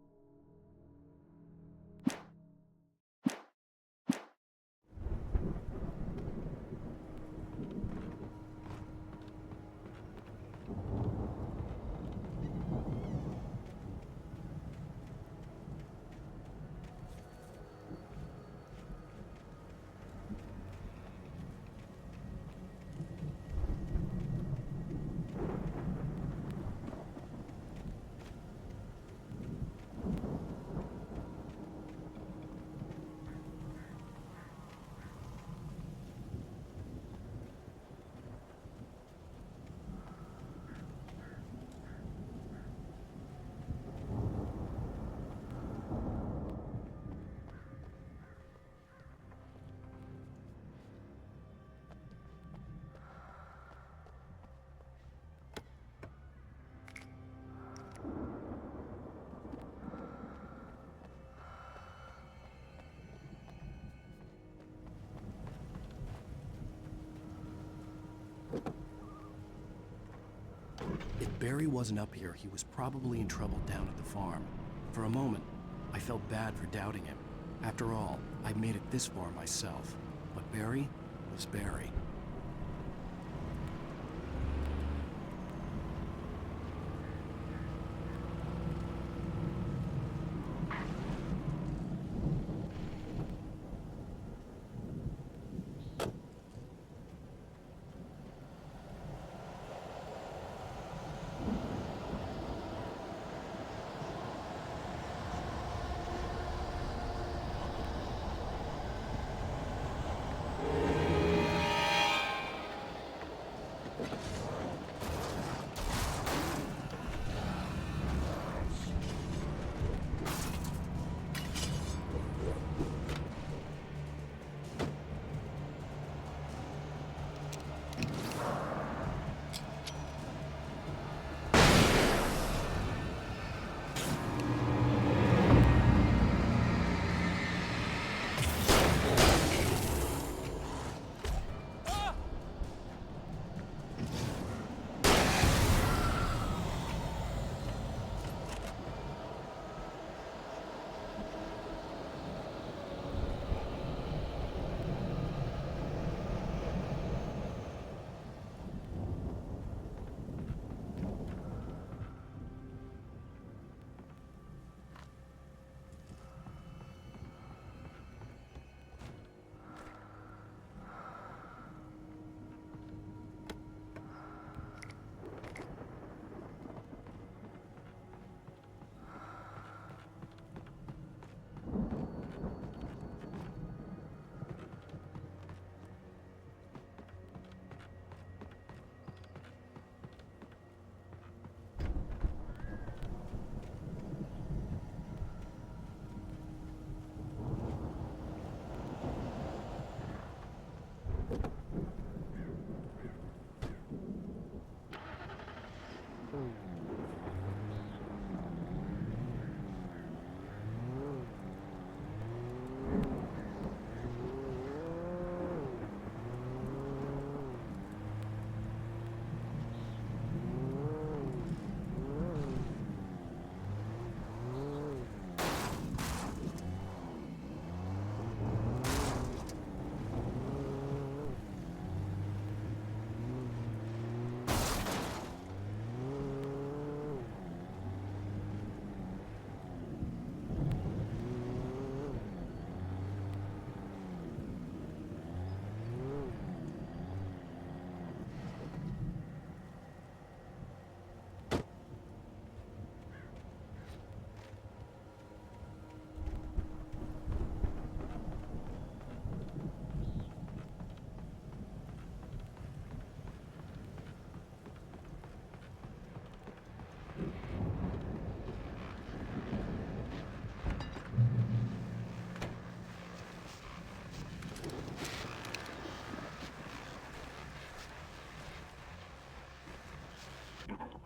If Barry wasn't up here, he was probably in trouble down at the farm. For a moment, I felt bad for doubting him. After all, I made it this far myself. But Barry was Barry.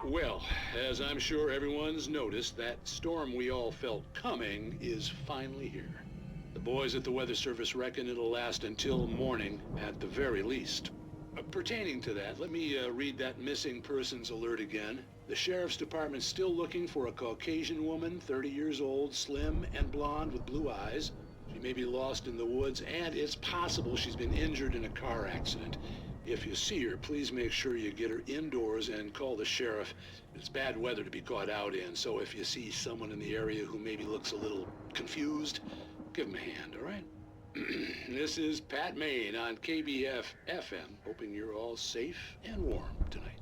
Well, as I'm sure everyone's noticed, that storm we all felt coming is finally here. The boys at the Weather Service reckon it'll last until morning at the very least. Pertaining to that, let me read that missing persons alert again. The Sheriff's Department's still looking for a Caucasian woman, 30 years old, slim and blonde with blue eyes. She may be lost in the woods, and it's possible she's been injured in a car accident. If you see her, please make sure you get her indoors and call the sheriff. It's bad weather to be caught out in, so if you see someone in the area who maybe looks a little confused, give him a hand, all right? This is Pat Maine on KBF FM, hoping you're all safe and warm tonight.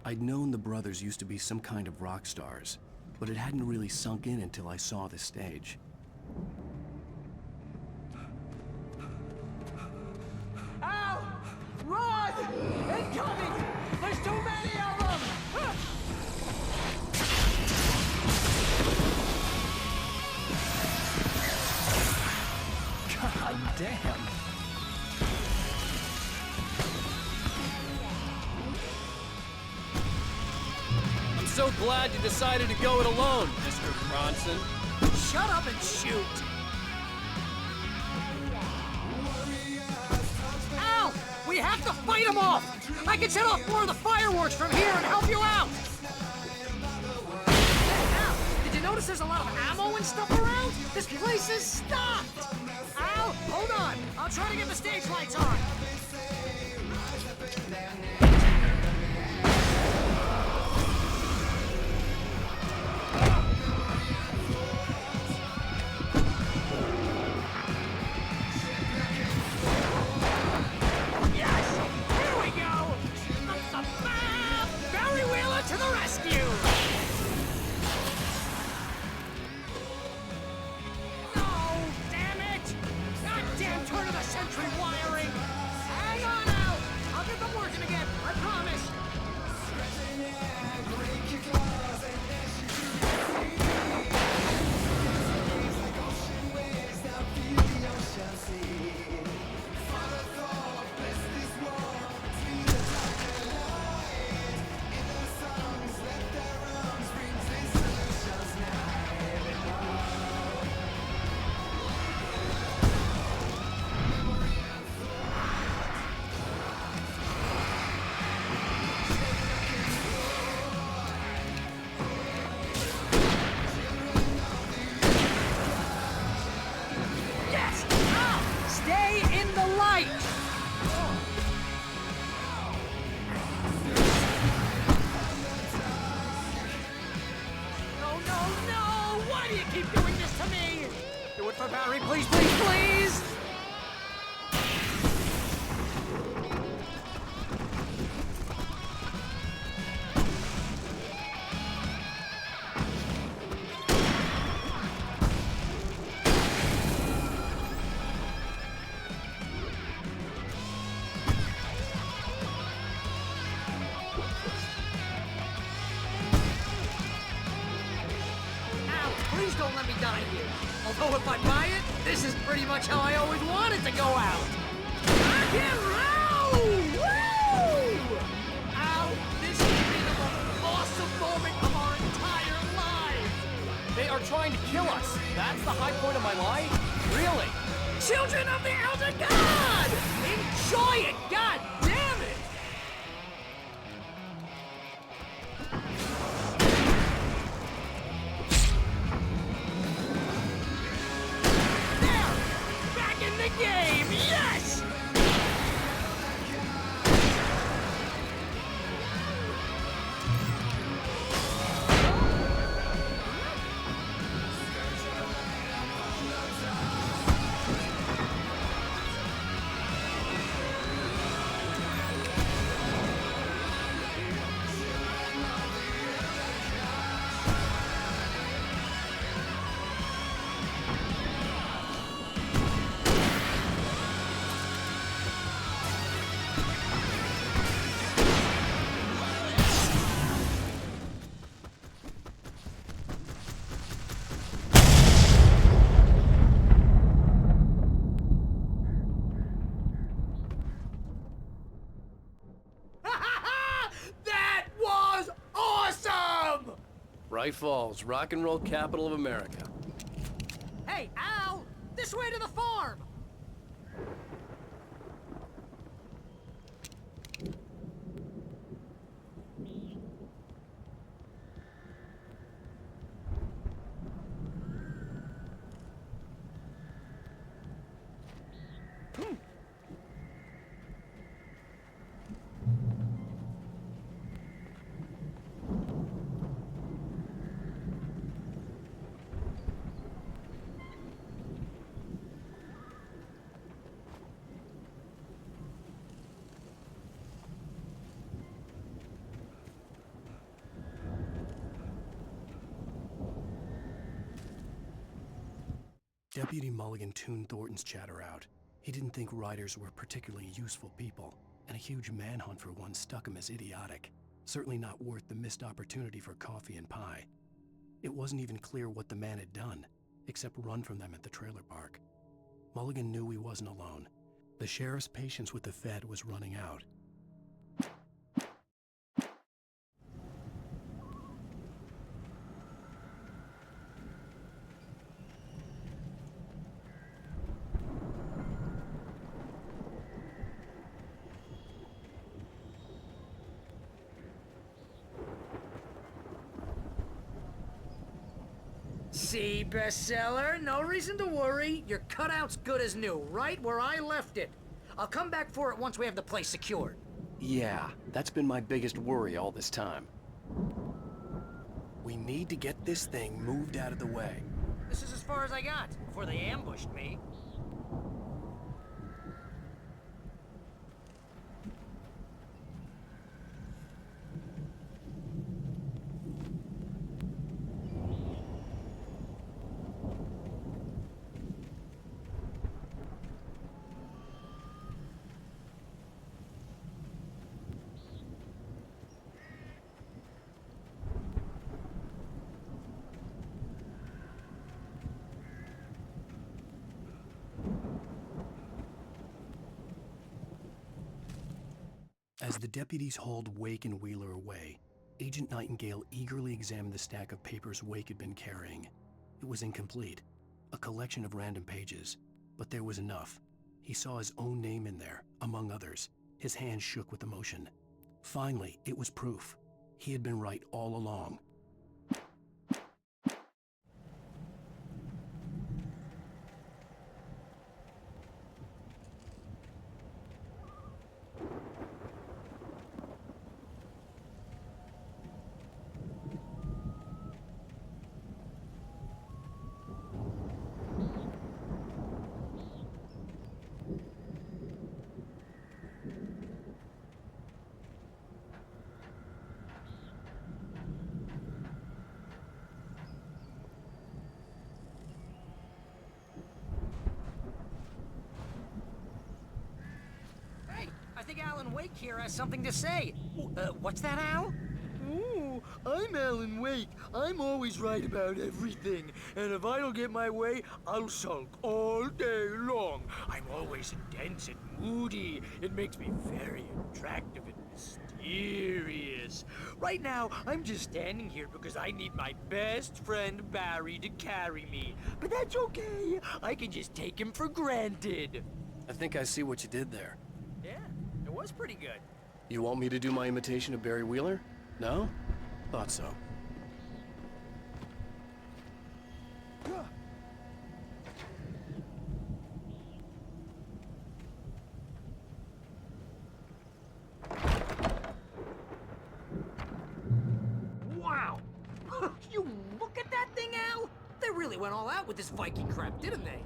I'd known the brothers used to be some kind of rock stars, but it hadn't really sunk in until I saw the stage. Al! Run! Incoming! There's too many of them! God damn! I'm so glad you decided to go it alone, Mr. Bronson. Shut up and shoot! Al! We have to fight them off! I can set off more of the fireworks from here and help you out! Al, did you notice there's a lot of ammo and stuff around? This place is stocked! Al, hold on! I'll try to get the stage lights on! To the rescue! No! Damn it! Goddamn turn of the century wiring! Hang on out! I'll get them working again, I promise! Stay in the light! No, no, no! Why do you keep doing this to me? Do it for Barry, please, please, please! Please don't let me die here. Although if I buy it, this is pretty much how I always wanted to go out. Rock and roll! Woo! Ow, this has been the most awesome moment of our entire lives. They are trying to kill us. That's the high point of my life? Really? Children of the Elder God! Enjoy it, God damn it! Game, yes! White Falls, rock and roll capital of America. Hey, Al! This way to the farm! Deputy Mulligan tuned Thornton's chatter out. He didn't think riders were particularly useful people, and a huge manhunt for one struck him as idiotic. Certainly not worth the missed opportunity for coffee and pie. It wasn't even clear what the man had done, except run from them at the trailer park. Mulligan knew he wasn't alone. The sheriff's patience with the Fed was running out. See, bestseller? No reason to worry. Your cutout's good as new, right where I left it. I'll come back for it once we have the place secured. Yeah, that's been my biggest worry all this time. We need to get this thing moved out of the way. This is as far as I got before they ambushed me. As the deputies hauled Wake and Wheeler away, Agent Nightingale eagerly examined the stack of papers Wake had been carrying. It was incomplete, a collection of random pages, but there was enough. He saw his own name in there, among others. His hands shook with emotion. Finally, it was proof. He had been right all along. I think Alan Wake here has something to say. What's that, Al? Ooh, I'm Alan Wake. I'm always right about everything. And if I don't get my way, I'll sulk all day long. I'm always intense and moody. It makes me very attractive and mysterious. Right now, I'm just standing here because I need my best friend Barry to carry me. But that's okay. I can just take him for granted. I think I see what you did there. Yeah, it was pretty good. You want me to do my imitation of Barry Wheeler? No? Thought so. Wow! You look at that thing, Al? They really went all out with this Viking crap, didn't they?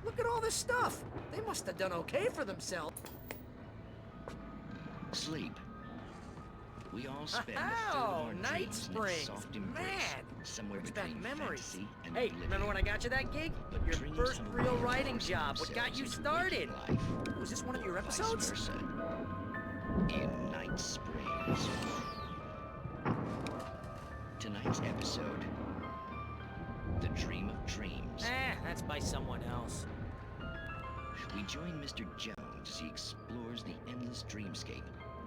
Look at all this stuff. They must have done okay for themselves. Sleep. We all spend Oh, a Night dreams in Springs. its soft embrace, Man, somewhere brings back between memories. fantasy and Hey, oblivion. remember when I got you that gig? Your dreams first have a real way of writing forcing job. What got themselves you into started? waking life. Was this one of your Vice episodes? versa. In Night Springs. Tonight's episode, The Dream of Dreams. That's by someone else. We join Mr. Jones as he explores the endless dreamscape,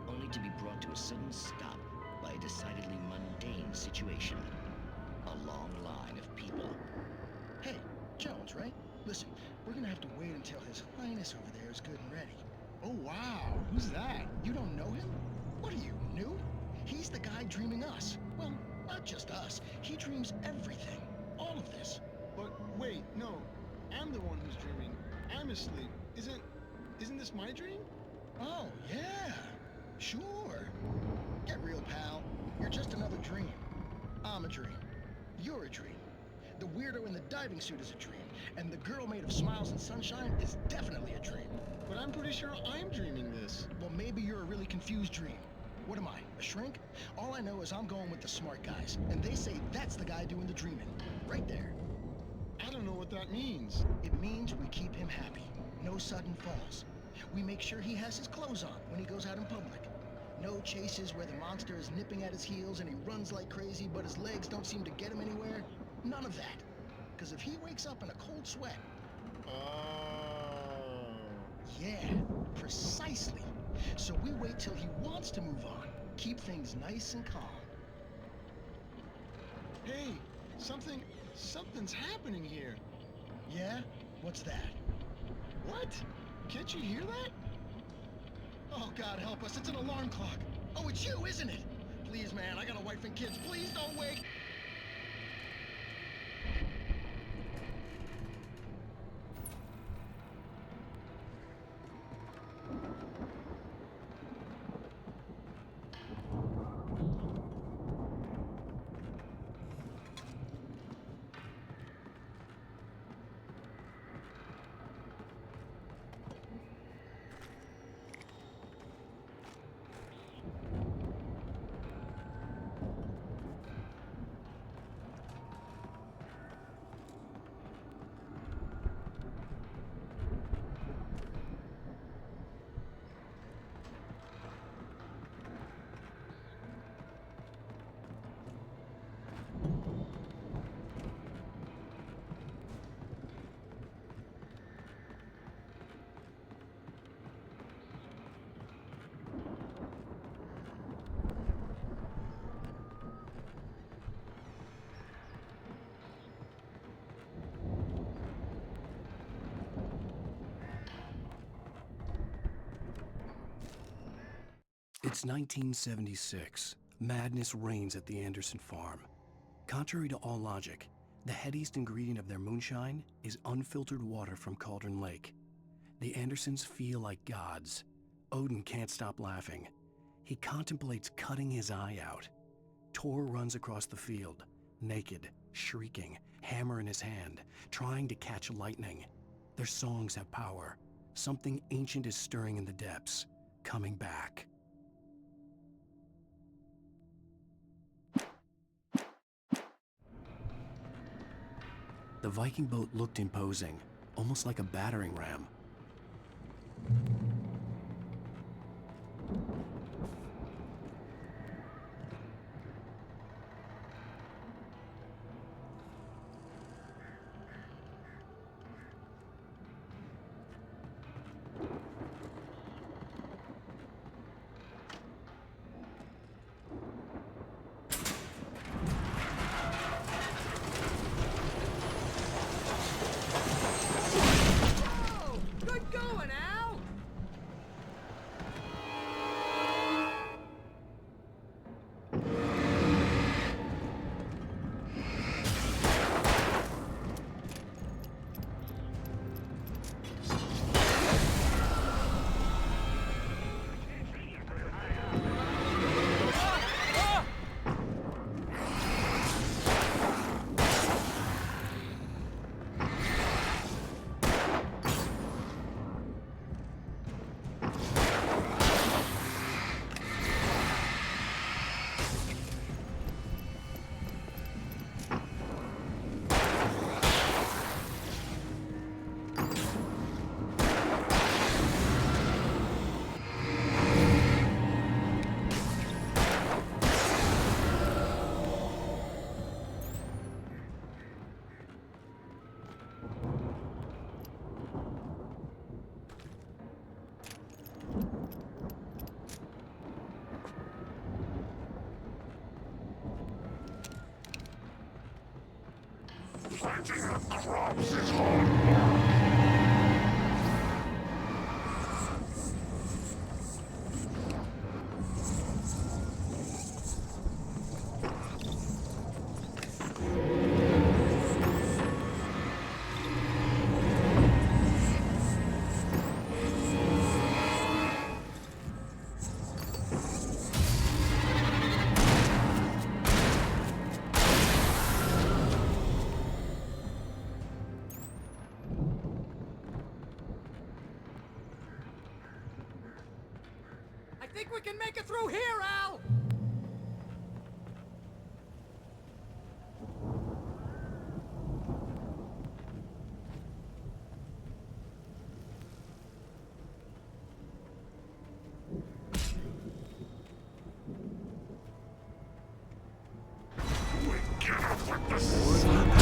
only to be brought to a sudden stop by a decidedly mundane situation. A long line of people. Hey, Jones, right? Listen, we're gonna have to wait until His Highness over there is good and ready. Oh, wow. Who's that? You don't know him? What are you, new? He's the guy dreaming us. Well, not just us. He dreams everything. All of this. But wait, no. I'm the one who's dreaming. I'm asleep. Isn't this my dream? Oh, yeah. Sure. Get real, pal. You're just another dream. I'm a dream. You're a dream. The weirdo in the diving suit is a dream. And the girl made of smiles and sunshine is definitely a dream. But I'm pretty sure I'm dreaming this. Well, maybe you're a really confused dream. What am I, a shrink? All I know is I'm going with the smart guys, and they say that's the guy doing the dreaming. Right there. I don't know what that means. It means we keep him happy. No sudden falls. We make sure he has his clothes on when he goes out in public. No chases where the monster is nipping at his heels and he runs like crazy, but his legs don't seem to get him anywhere. None of that. Because if he wakes up in a cold sweat... Yeah, precisely. So we wait till he wants to move on. Keep things nice and calm. Hey, something's happening here. Yeah? What's that? What? Can't you hear that? Oh, God help us, it's an alarm clock. Oh, it's you, isn't it? Please, man, I got a wife and kids. Please don't wake... It's 1976. Madness reigns at the Anderson farm. Contrary to all logic, the headiest ingredient of their moonshine is unfiltered water from Cauldron Lake. The Andersons feel like gods. Odin can't stop laughing. He contemplates cutting his eye out. Tor runs across the field, naked, shrieking, hammer in his hand, trying to catch lightning. Their songs have power. Something ancient is stirring in the depths, coming back. The Viking boat looked imposing, almost like a battering ram. Planting the crops is hard work. I think we can make it through here, Al! We get up with the sun.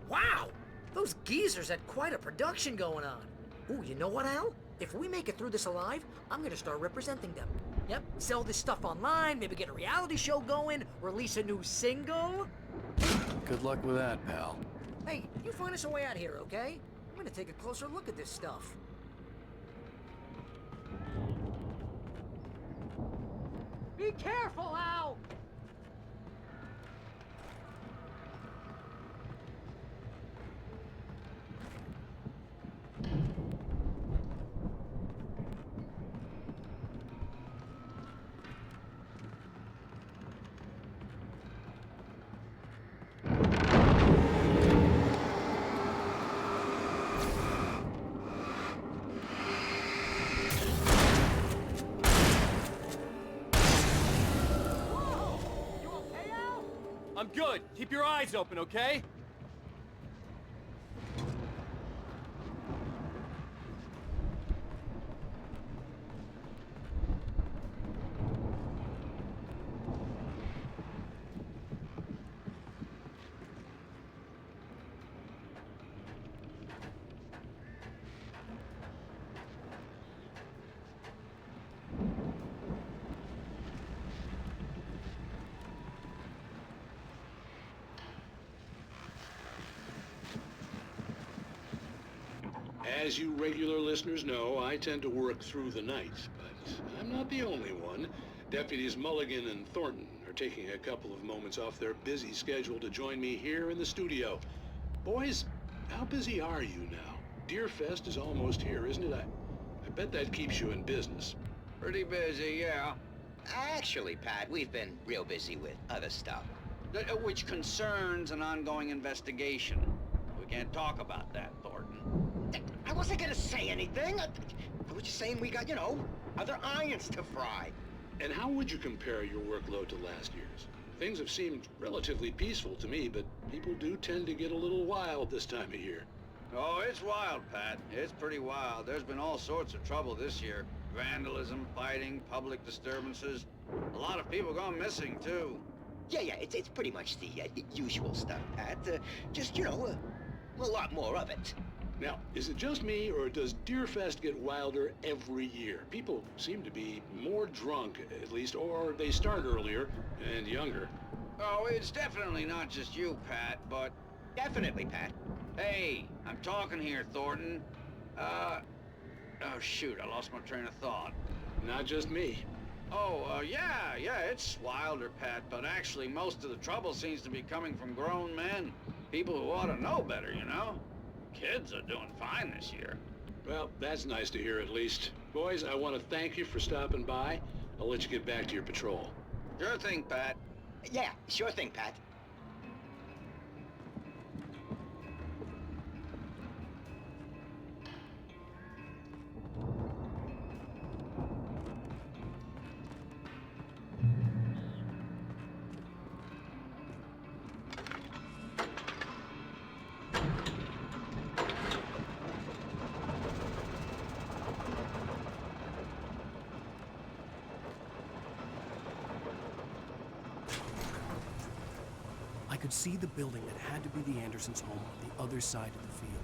Wow! Those geezers had quite a production going on. Ooh, you know what, Al? If we make it through this alive, I'm gonna start representing them. Yep, sell this stuff online, maybe get a reality show going, release a new single. Good luck with that, pal. Hey, you find us a way out here, okay? I'm gonna take a closer look at this stuff. Be careful, Al! I'm good. Keep your eyes open, okay? As you regular listeners know, I tend to work through the night, but I'm not the only one. Deputies Mulligan and Thornton are taking a couple of moments off their busy schedule to join me here in the studio. Boys, how busy are you now? Deerfest is almost here, isn't it? I bet that keeps you in business. Pretty busy, yeah. Actually, Pat, we've been real busy with other stuff, which concerns an ongoing investigation. We can't talk about that, Thornton. I wasn't gonna say anything. I was just saying we got, you know, other irons to fry. And how would you compare your workload to last year's? Things have seemed relatively peaceful to me, but people do tend to get a little wild this time of year. Oh, it's wild, Pat. It's pretty wild. There's been all sorts of trouble this year. Vandalism, fighting, public disturbances. A lot of people gone missing, too. Yeah, it's pretty much the usual stuff, Pat. Just, you know, a lot more of it. Now, is it just me, or does Deerfest get wilder every year? People seem to be more drunk, at least, or they start earlier and younger. Oh, it's definitely not just you, Pat, but... Definitely, Pat. Hey, I'm talking here, Thornton. Oh, shoot, I lost my train of thought. Not just me. Oh, yeah, it's wilder, Pat, but actually most of the trouble seems to be coming from grown men. People who ought to know better, you know? Kids are doing fine this year. Well, that's nice to hear at least. Boys, I want to thank you for stopping by. I'll let you get back to your patrol. Sure thing, Pat. Yeah, sure thing, Pat. I could see the building that had to be the Andersons' home on the other side of the field.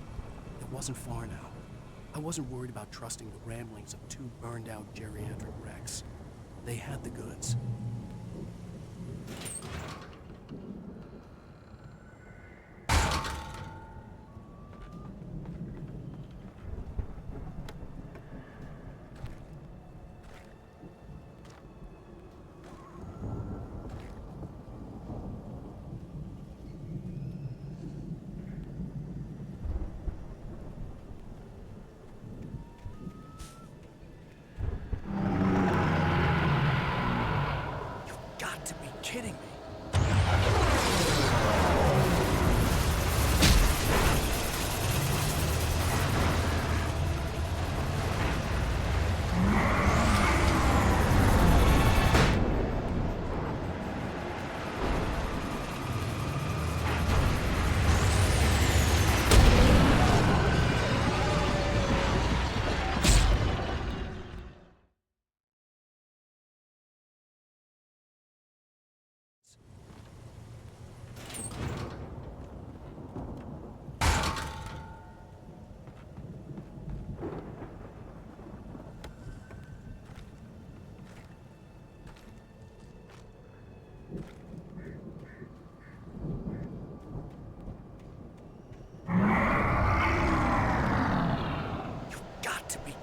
It wasn't far now. I wasn't worried about trusting the ramblings of two burned-out geriatric wrecks. They had the goods. Kidding me.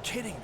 Kidding me.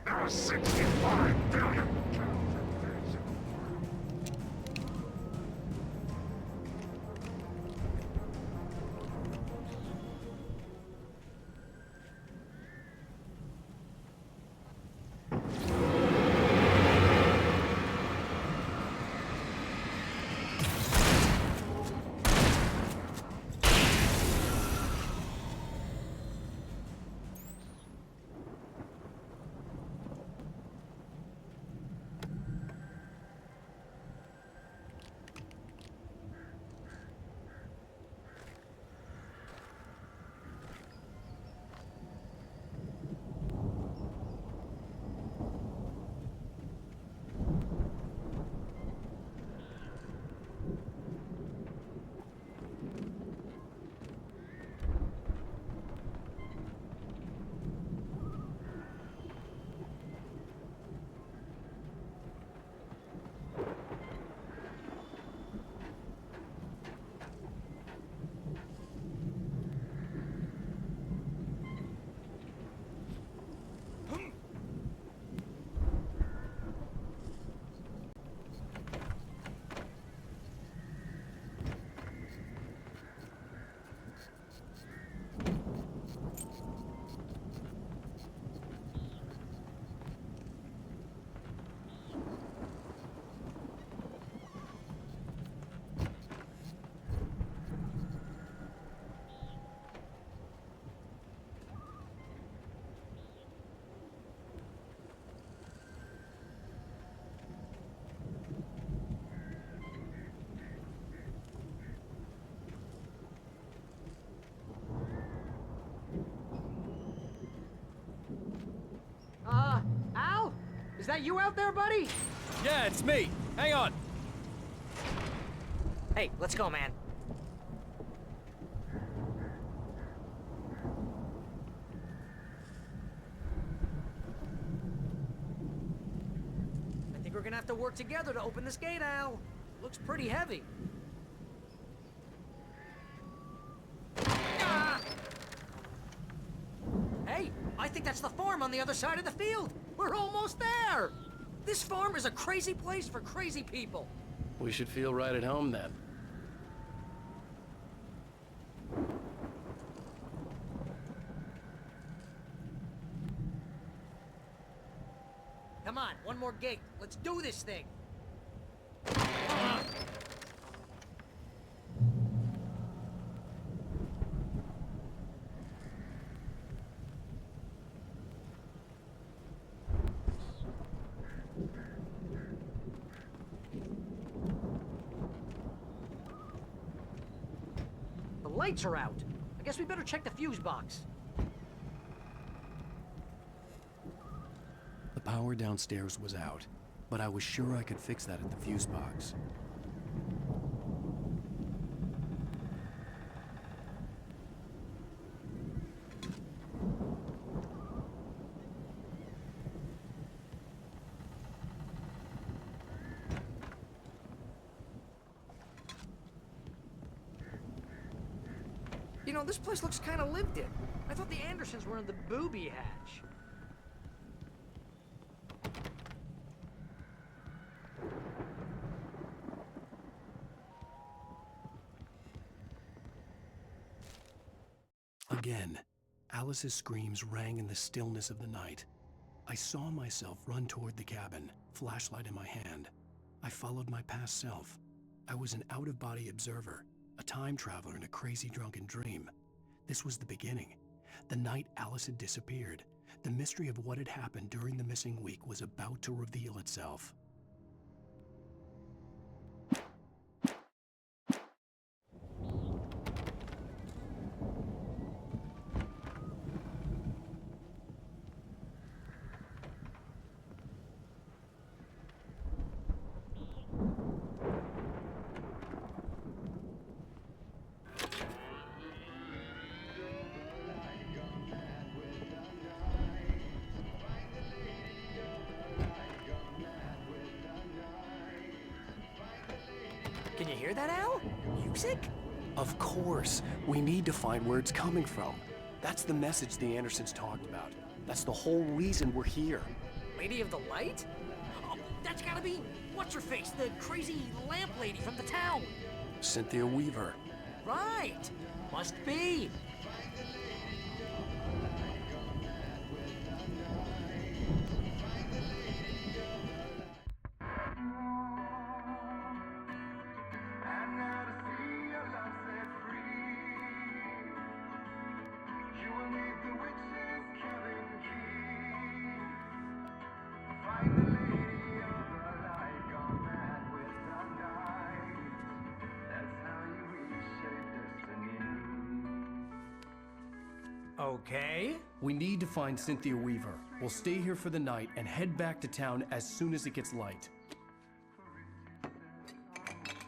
There are 65 billion. Is that you out there, buddy? Yeah, it's me. Hang on. Hey, let's go, man. I think we're gonna have to work together to open this gate, Al. Looks pretty heavy. Ah! Hey, I think that's the farm on the other side of the field. We're almost there. This farm is a crazy place for crazy people. We should feel right at home then. Come on, one more gate. Let's do this thing. The lights are out. I guess we better check the fuse box. The power downstairs was out, but I was sure I could fix that at the fuse box. You know, this place looks kind of lived in. I thought the Andersons were in the booby hatch. Again, Alice's screams rang in the stillness of the night. I saw myself run toward the cabin, flashlight in my hand. I followed my past self. I was an out-of-body observer, a time traveler in a crazy drunken dream. This was the beginning. The night Alice had disappeared. The mystery of what had happened during the missing week was about to reveal itself. Can you hear that, Al? Music? Of course. We need to find where it's coming from. That's the message the Andersons talked about. That's the whole reason we're here. Lady of the Light? Oh, that's gotta be what's-her-face, the crazy lamp lady from the town. Cynthia Weaver. Right. Must be. Okay. We need to find Cynthia Weaver. We'll stay here for the night and head back to town as soon as it gets light.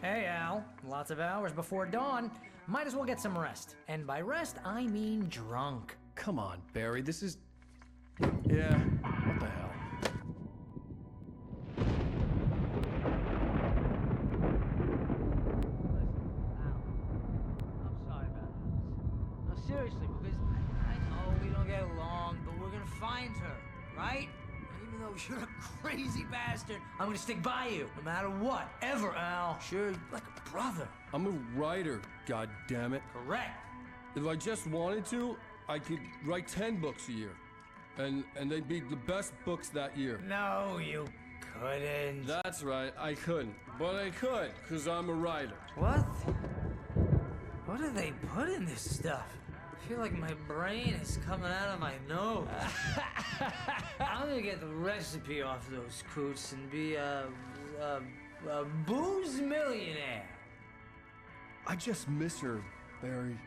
Hey, Al. Lots of hours before dawn. Might as well get some rest. And by rest, I mean drunk. Come on, Barry, this is... Yeah, what the hell? I'm sorry about this. No, seriously, because I know we don't get along, but we're gonna find her, right? And even though you're a crazy bastard, I'm gonna stick by you, no matter what, ever, Al. Sure, like a brother. I'm a writer, goddammit. Correct. If I just wanted to, I could write 10 books a year. And they'd be the best books that year. No, you couldn't. That's right, I couldn't. But I could, because I'm a writer. What? What do they put in this stuff? I feel like my brain is coming out of my nose. I'm gonna get the recipe off those coots and be a booze millionaire. I just miss her, Barry.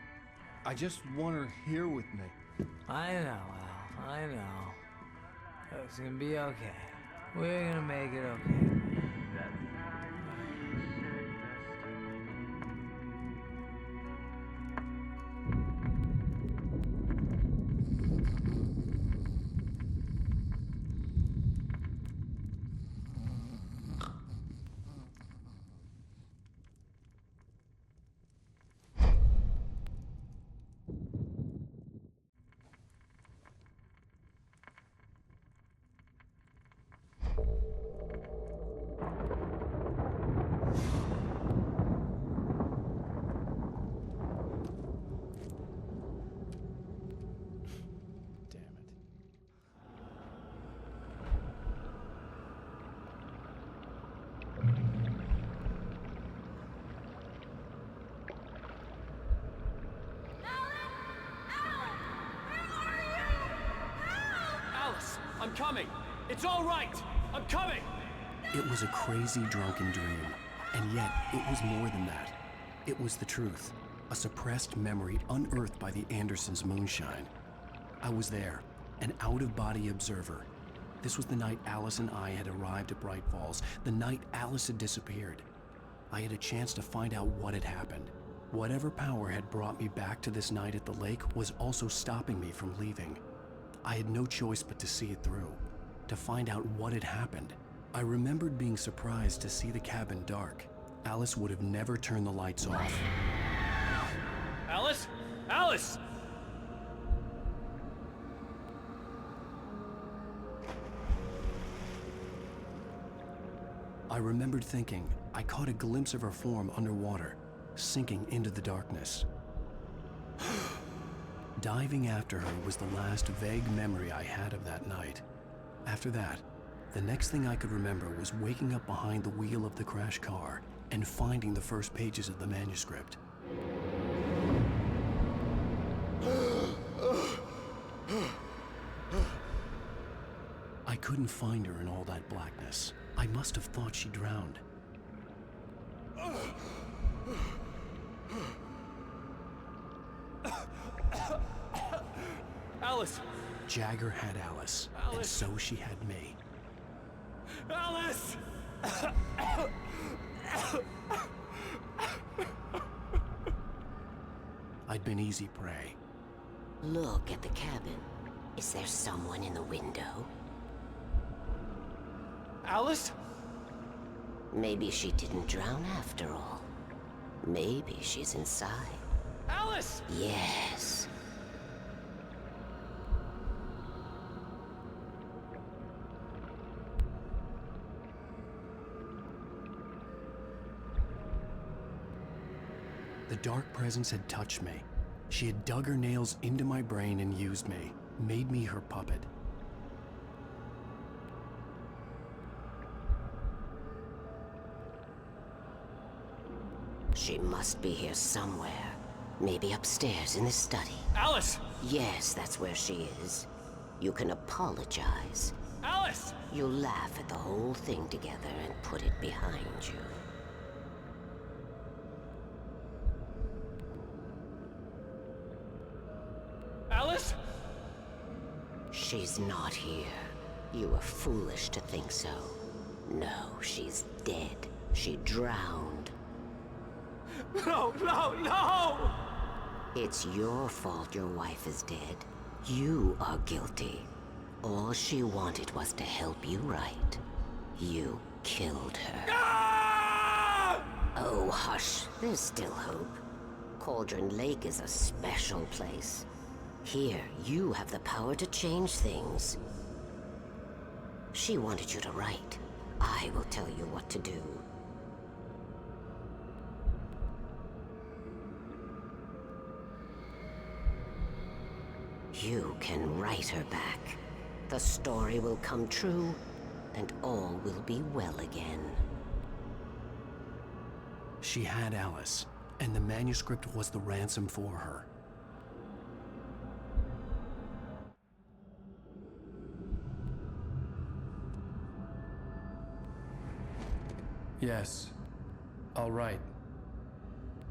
I just want her here with me. I know, Al. I know. It's gonna be okay. We're gonna make it okay. Alice, I'm coming. It's all right. I'm coming. It was a crazy, drunken dream, and yet it was more than that. It was the truth, a suppressed memory unearthed by the Andersons' moonshine. I was there, an out-of-body observer. This was the night Alice and I had arrived at Bright Falls, the night Alice had disappeared. I had a chance to find out what had happened. Whatever power had brought me back to this night at the lake was also stopping me from leaving. I had no choice but to see it through, to find out what had happened. I remembered being surprised to see the cabin dark. Alice would have never turned the lights off. Alice? Alice! I remembered thinking I caught a glimpse of her form underwater, sinking into the darkness. Diving after her was the last vague memory I had of that night. After that, the next thing I could remember was waking up behind the wheel of the crashed car and finding the first pages of the manuscript. I couldn't find her in all that blackness. I must have thought she drowned. Alice! Jagger had Alice, and so she had me. Alice! I'd been easy prey. Look at the cabin. Is there someone in the window? Alice? Maybe she didn't drown after all. Maybe she's inside. Alice! Yes. The dark presence had touched me. She had dug her nails into my brain and used me, made me her puppet. She must be here somewhere. Maybe upstairs in the study. Alice! Yes, that's where she is. You can apologize. Alice! You'll laugh at the whole thing together and put it behind you. Alice? She's not here. You were foolish to think so. No, she's dead. She drowned. No, no, no! It's your fault your wife is dead. You are guilty. All she wanted was to help you right. You killed her. Ah! Oh, hush. There's still hope. Cauldron Lake is a special place. Here, you have the power to change things. She wanted you to write. I will tell you what to do. You can write her back. The story will come true, and all will be well again. She had Alice, and the manuscript was the ransom for her. Yes. All right.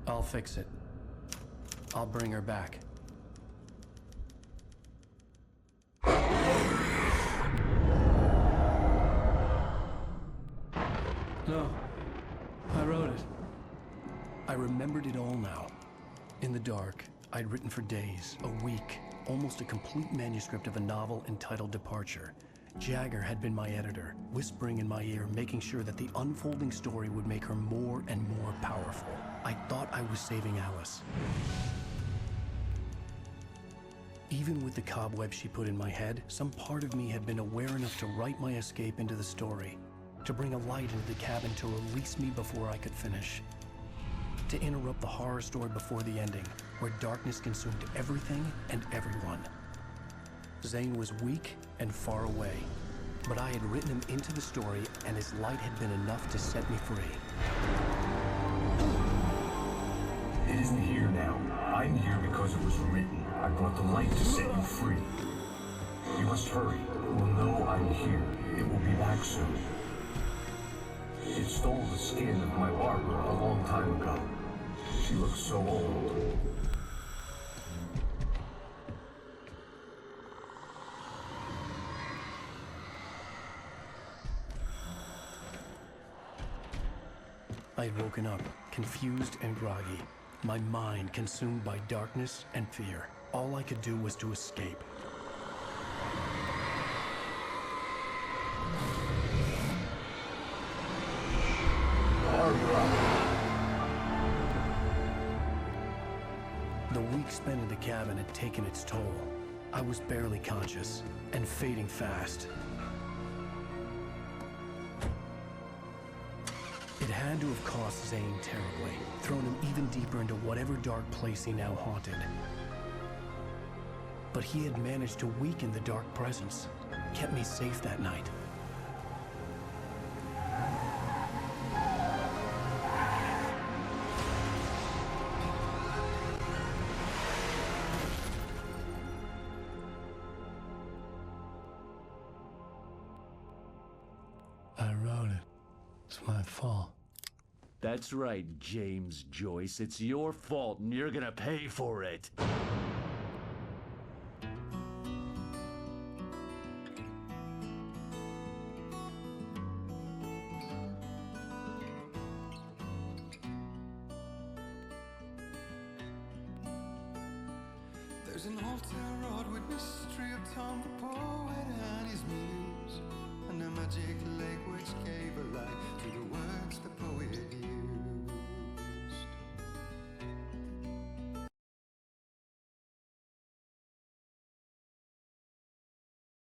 I'll fix it. I'll bring her back. No. I wrote it. I remembered it all now. In the dark, I'd written for days, a week, almost a complete manuscript of a novel entitled Departure. Jagger had been my editor, whispering in my ear, making sure that the unfolding story would make her more and more powerful. I thought I was saving Alice. Even with the cobweb she put in my head, some part of me had been aware enough to write my escape into the story, to bring a light into the cabin to release me before I could finish, to interrupt the horror story before the ending, where darkness consumed everything and everyone. Zane was weak and far away, but I had written him into the story, and his light had been enough to set me free. It isn't here now. I'm here because it was written. I brought the light to set you free. You must hurry. It will know I'm here. It will be back soon. It stole the skin of my Barbara a long time ago. She looks so old. I had woken up, confused and groggy, my mind consumed by darkness and fear. All I could do was to escape. The week spent in the cabin had taken its toll. I was barely conscious, and fading fast. It had to have cost Zane terribly, thrown him even deeper into whatever dark place he now haunted. But he had managed to weaken the dark presence, kept me safe that night. I wrote it. It's my fault. That's right, James Joyce. It's your fault, and you're gonna pay for it. There's an old town road with mystery of town report.